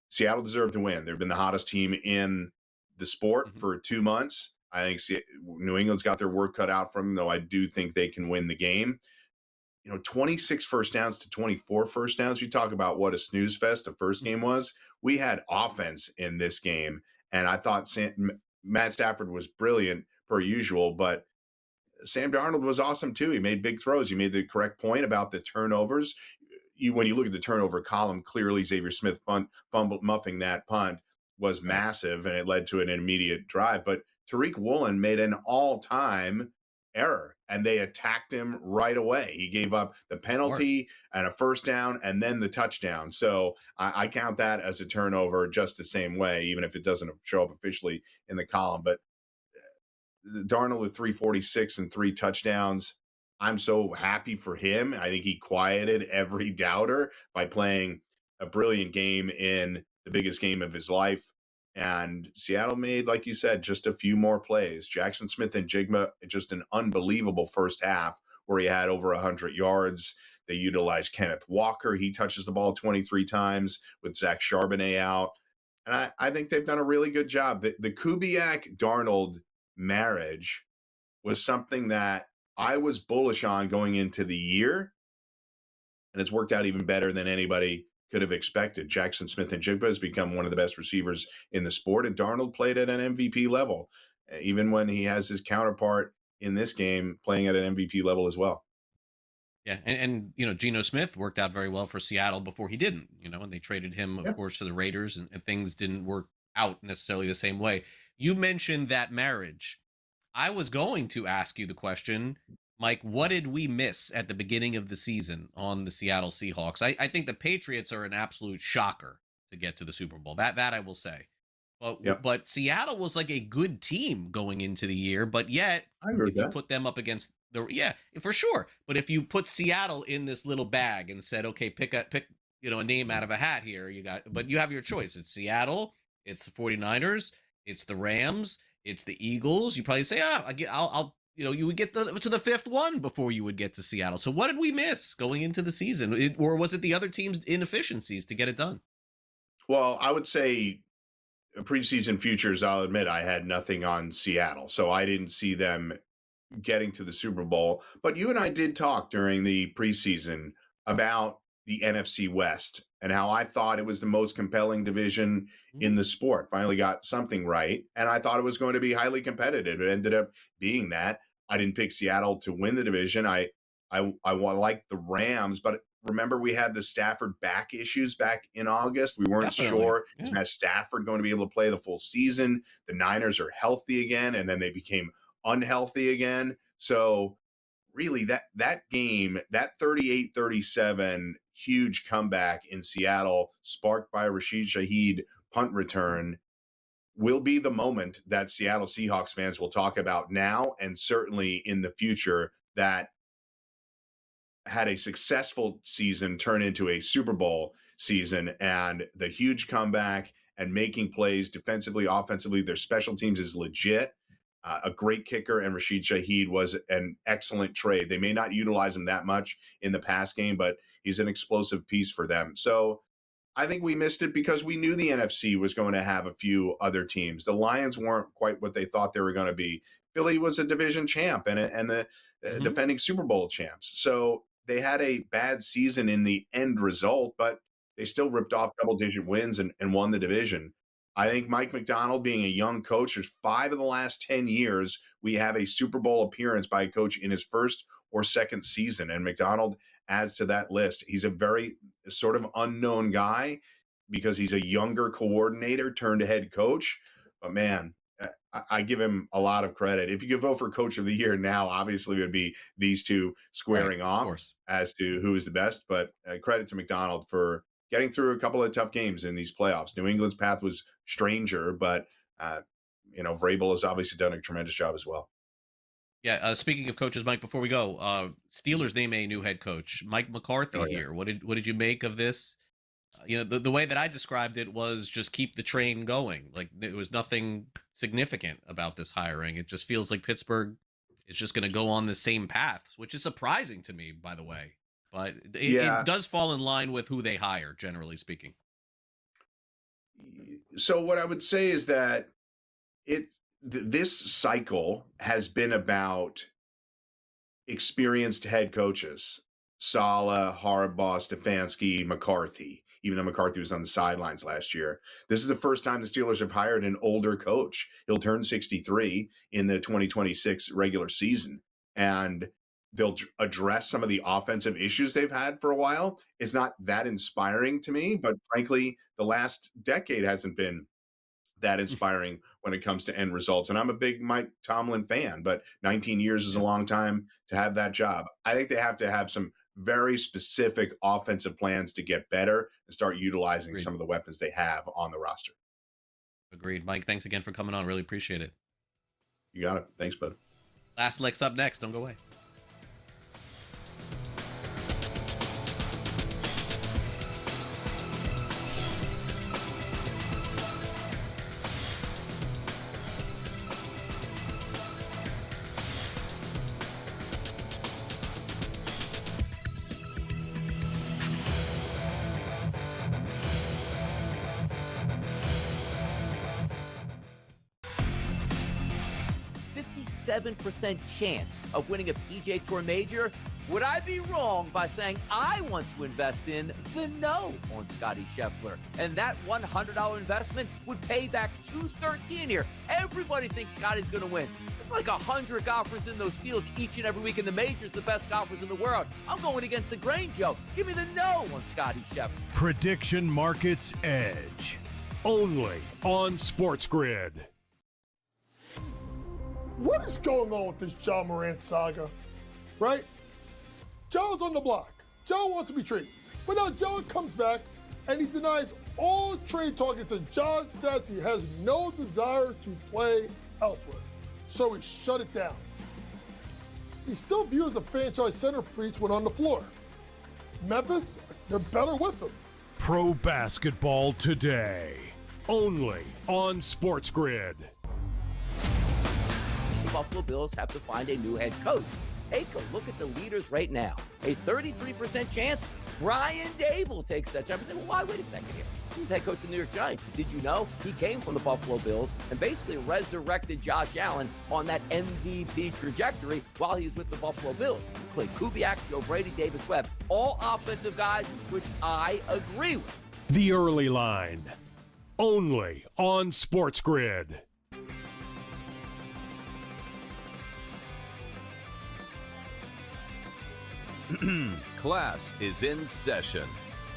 Seattle deserved to win. They've been the hottest team in the sport for 2 months. I think New England's got their work cut out from them, though I do think they can win the game. 26 first downs to 24 first downs. You talk about what a snooze fest the first game was. We had offense in this game, and I thought Matt Stafford was brilliant per usual, but Sam Darnold was awesome too. He made big throws. You made the correct point about the turnovers. When you look at the turnover column, clearly Xavier Smith muffing that punt was massive, and it led to an immediate drive. But Tariq Woolen made an all-time error, and they attacked him right away. He gave up the penalty and a first down and then the touchdown. So I count that as a turnover just the same way, even if it doesn't show up officially in the column. But Darnold with 346 and 3 touchdowns. I'm so happy for him. I think he quieted every doubter by playing a brilliant game in the biggest game of his life. And Seattle made, like you said, just a few more plays. Jackson Smith and Jigma, just an unbelievable first half where he had over 100 yards. They utilized Kenneth Walker. He touches the ball 23 times with Zach Charbonnet out. And I think they've done a really good job. The Kubiak-Darnold marriage was something that I was bullish on going into the year, and it's worked out even better than anybody could have expected. Jackson Smith and Jigba has become one of the best receivers in the sport, and Darnold played at an MVP level, even when he has his counterpart in this game playing at an MVP level as well. Yeah, and Geno Smith worked out very well for Seattle before he didn't, and they traded him, of course, to the Raiders, and things didn't work out necessarily the same way. You mentioned that marriage. I was going to ask you the question, Mike, what did we miss at the beginning of the season on the Seattle Seahawks? I think the Patriots are an absolute shocker to get to the Super Bowl. That I will say. But Seattle was like a good team going into the year, but yet if you put them up against for sure. But if you put Seattle in this little bag and said, okay, pick a name out of a hat here, but you have your choice. It's Seattle, it's the 49ers, it's the Rams, it's the Eagles. You probably say, you would get to the 5th one before you would get to Seattle. So what did we miss going into the season? Or was it the other team's inefficiencies to get it done? Well, I would say preseason futures, I'll admit I had nothing on Seattle. So I didn't see them getting to the Super Bowl. But you and I did talk during the preseason about the NFC West and how I thought it was the most compelling division in the sport. Finally got something right. And I thought it was going to be highly competitive. It ended up being that. I didn't pick Seattle to win the division. I liked the Rams, but remember we had the Stafford back issues back in August. We weren't sure, is Matt Stafford going to be able to play the full season? The Niners are healthy again, and then they became unhealthy again. So really that game, that 38-37 huge comeback in Seattle, sparked by a Rashid Shaheed punt return, will be the moment that Seattle Seahawks fans will talk about now and certainly in the future, that had a successful season turn into a Super Bowl season. And the huge comeback and making plays defensively, offensively, their special teams is legit. A great kicker, and Rashid Shaheed was an excellent trade. They may not utilize him that much in the pass game, but he's an explosive piece for them. So I think we missed it because we knew the NFC was going to have a few other teams. The Lions weren't quite what they thought they were going to be. Philly was a division champ and the defending Super Bowl champs. So they had a bad season in the end result, but they still ripped off double-digit wins and won the division. I think Mike Macdonald, being a young coach, there's 5 of the last 10 years we have a Super Bowl appearance by a coach in his first or second season, and Macdonald adds to that list. He's a very sort of unknown guy because he's a younger coordinator turned head coach, But man, I give him a lot of credit. If you could vote for Coach of the Year now, obviously it would be these two squaring off as to who is the best. But credit to McDonald for getting through a couple of tough games in these playoffs. New England's path was stranger, but Vrabel has obviously done a tremendous job as well. Yeah. Speaking of coaches, Mike, before we go, Steelers name a new head coach, Mike McCarthy here. What did you make of this? The way that I described it was just keep the train going. Like there was nothing significant about this hiring. It just feels like Pittsburgh is just going to go on the same path, which is surprising to me, by the way. But it does fall in line with who they hire, generally speaking. So what I would say is that this cycle has been about experienced head coaches: Saleh, Harbaugh, Stefanski, McCarthy. Even though McCarthy was on the sidelines last year, this is the first time the Steelers have hired an older coach. He'll turn 63 in the 2026 regular season, and they'll address some of the offensive issues they've had for a while. It's not that inspiring to me, but frankly, the last decade hasn't been that inspiring when it comes to end results. And I'm a big Mike Tomlin fan, but 19 years is a long time to have that job. I think they have to have some very specific offensive plans to get better and start utilizing some of the weapons they have on the roster. Agreed. Mike, thanks again for coming on. Really appreciate it. You got it. Thanks, bud. Last licks up next. Don't go away. .7% chance of winning a PGA Tour major. Would I be wrong by saying I want to invest in the no on Scotty Scheffler? And that $100 investment would pay back $213 here. Everybody thinks Scotty's going to win. It's like 100 golfers in those fields each and every week, and the major's the best golfers in the world. I'm going against the grain, Joe. Give me the no on Scotty Scheffler. Prediction Markets Edge. Only on SportsGrid. What is going on with this Ja Morant saga, right? Ja's on the block. Ja wants to be traded. But now Ja comes back and he denies all trade targets, and Ja says he has no desire to play elsewhere. So he shut it down. He's still viewed as a franchise centerpiece when on the floor. Memphis, they're better with him. Pro Basketball Today. Only on SportsGrid. Buffalo Bills have to find a new head coach. Take a look at the leaders right now. A 33% chance Brian Dable takes that job. You say, well, why? Wait a second here. He's the head coach of the New York Giants. Did you know he came from the Buffalo Bills and basically resurrected Josh Allen on that MVP trajectory while he was with the Buffalo Bills? Clay Kubiak, Joe Brady, Davis Webb, all offensive guys, which I agree with. The Early Line. Only on SportsGrid. Class is in session.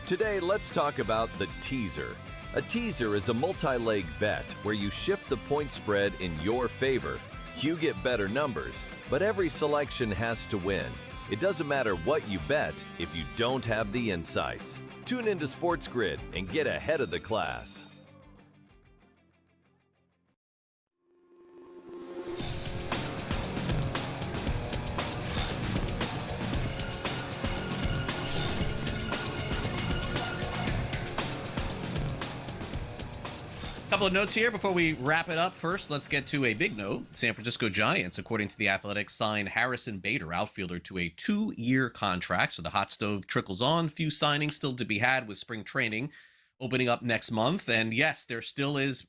Today, let's talk about the teaser. A teaser is a multi-leg bet where you shift the point spread in your favor. You get better numbers, but every selection has to win. It doesn't matter what you bet if you don't have the insights. Tune into SportsGrid and get ahead of the class. Couple of notes here before we wrap it up. First, let's get to a big note. San Francisco Giants, according to The Athletic, signed Harrison Bader, outfielder, to a 2-year contract. So the hot stove trickles on. Few signings still to be had with spring training opening up next month. And yes, there still is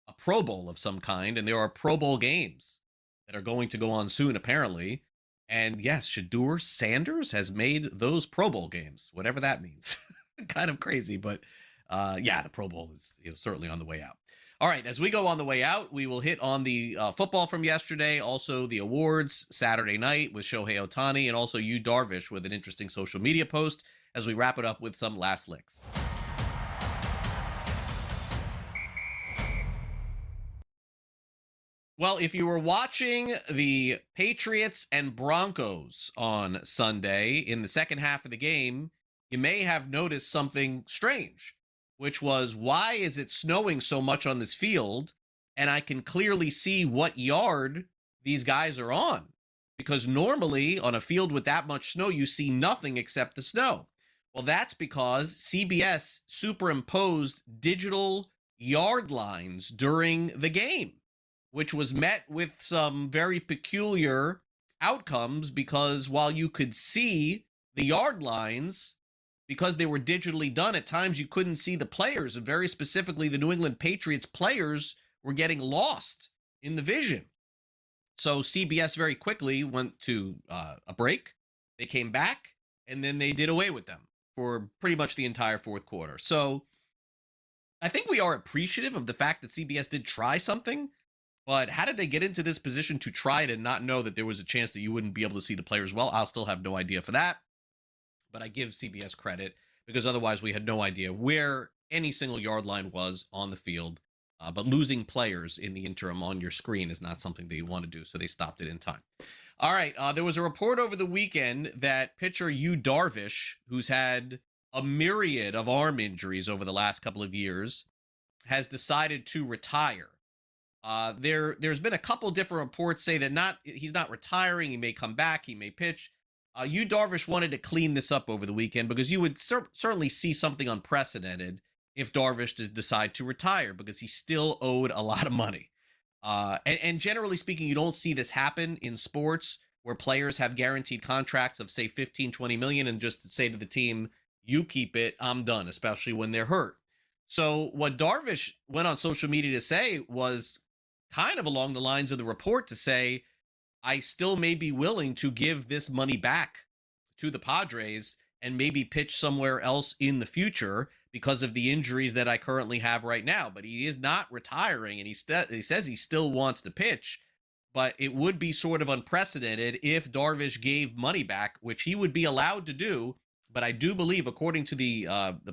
a Pro Bowl of some kind, and there are Pro Bowl games that are going to go on soon, apparently. And yes, Shedeur Sanders has made those Pro Bowl games, whatever that means. Kind of crazy, but yeah, the Pro Bowl is certainly on the way out. All right, as we go on the way out, we will hit on the football from yesterday, also the awards Saturday night with Shohei Ohtani, and also Yu Darvish with an interesting social media post as we wrap it up with some last licks. Well, if you were watching the Patriots and Broncos on Sunday in the second half of the game, you may have noticed something strange, which was, why is it snowing so much on this field? And I can clearly see what yard these guys are on, because normally on a field with that much snow, you see nothing except the snow. Well, that's because CBS superimposed digital yard lines during the game, which was met with some very peculiar outcomes, because while you could see the yard lines, because they were digitally done, at times you couldn't see the players, and very specifically the New England Patriots players were getting lost in the vision. So CBS very quickly went to a break. They came back, and then they did away with them for pretty much the entire fourth quarter. So I think we are appreciative of the fact that CBS did try something, but how did they get into this position to try it and not know that there was a chance that you wouldn't be able to see the players well? I'll still have no idea for that, but I give CBS credit, because otherwise we had no idea where any single yard line was on the field. But losing players in the interim on your screen is not something that you want to do, so they stopped it in time. All right, there was a report over the weekend that pitcher Yu Darvish, who's had a myriad of arm injuries over the last couple of years, has decided to retire. There's been a couple different reports say that he's not retiring. He may come back. He may pitch. Yu Darvish wanted to clean this up over the weekend, because you would certainly see something unprecedented if Darvish did decide to retire, because he still owed a lot of money. And generally speaking, you don't see this happen in sports where players have guaranteed contracts of, say, 15, 20 million, and just say to the team, you keep it, I'm done, especially when they're hurt. So what Darvish went on social media to say was kind of along the lines of the report, to say, I still may be willing to give this money back to the Padres and maybe pitch somewhere else in the future because of the injuries that I currently have right now. But he is not retiring, and he says he still wants to pitch, but it would be sort of unprecedented if Darvish gave money back, which he would be allowed to do. But I do believe, according to the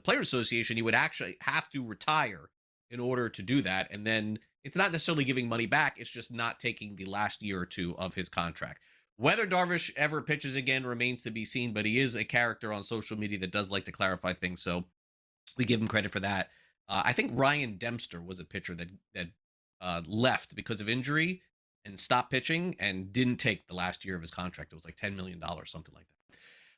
Players Association, he would actually have to retire in order to do that. And then it's not necessarily giving money back, it's just not taking the last year or two of his contract. Whether Darvish ever pitches again remains to be seen, but he is a character on social media that does like to clarify things, so we give him credit for that. I think Ryan Dempster was a pitcher that left because of injury and stopped pitching and didn't take the last year of his contract. It was like $10 million, something like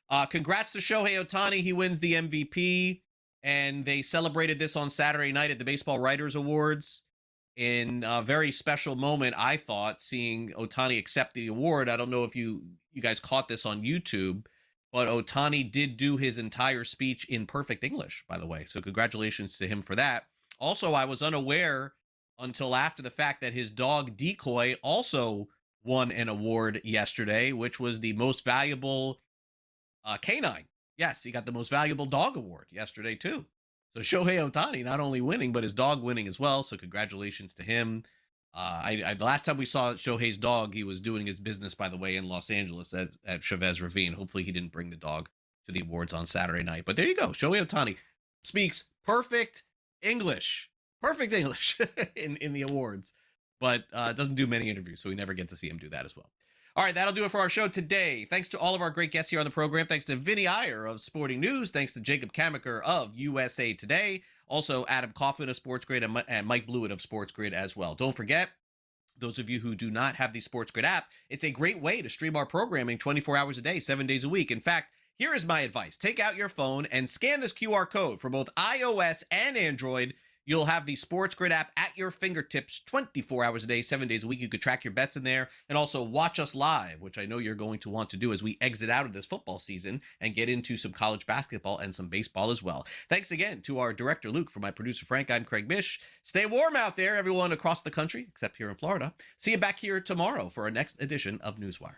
that. Congrats to Shohei Ohtani. He wins the MVP, and they celebrated this on Saturday night at the Baseball Writers Awards in a very special moment, I thought, seeing Ohtani accept the award. I don't know if you guys caught this on YouTube, but Ohtani did do his entire speech in perfect English, by the way. So congratulations to him for that. Also, I was unaware until after the fact that his dog Decoy also won an award yesterday, which was the most valuable canine. Yes, he got the most valuable dog award yesterday too. So Shohei Ohtani not only winning, but his dog winning as well. So congratulations to him. The last time we saw Shohei's dog, he was doing his business, by the way, in Los Angeles at Chavez Ravine. Hopefully he didn't bring the dog to the awards on Saturday night. But there you go. Shohei Ohtani speaks perfect English in the awards, but doesn't do many interviews, so we never get to see him do that as well. All right, that'll do it for our show today. Thanks to all of our great guests here on the program. Thanks to Vinny Iyer of Sporting News. Thanks to Jacob Kamaker of USA Today. Also, Adam Kaufman of SportsGrid and Mike Blewett of SportsGrid as well. Don't forget, those of you who do not have the SportsGrid app, it's a great way to stream our programming 24 hours a day, 7 days a week. In fact, here is my advice. Take out your phone and scan this QR code for both iOS and Android. You'll have the SportsGrid app at your fingertips 24 hours a day, 7 days a week. You could track your bets in there and also watch us live, which I know you're going to want to do as we exit out of this football season and get into some college basketball and some baseball as well. Thanks again to our director, Luke. For my producer, Frank, I'm Craig Mish. Stay warm out there, everyone across the country, except here in Florida. See you back here tomorrow for our next edition of NewsWire.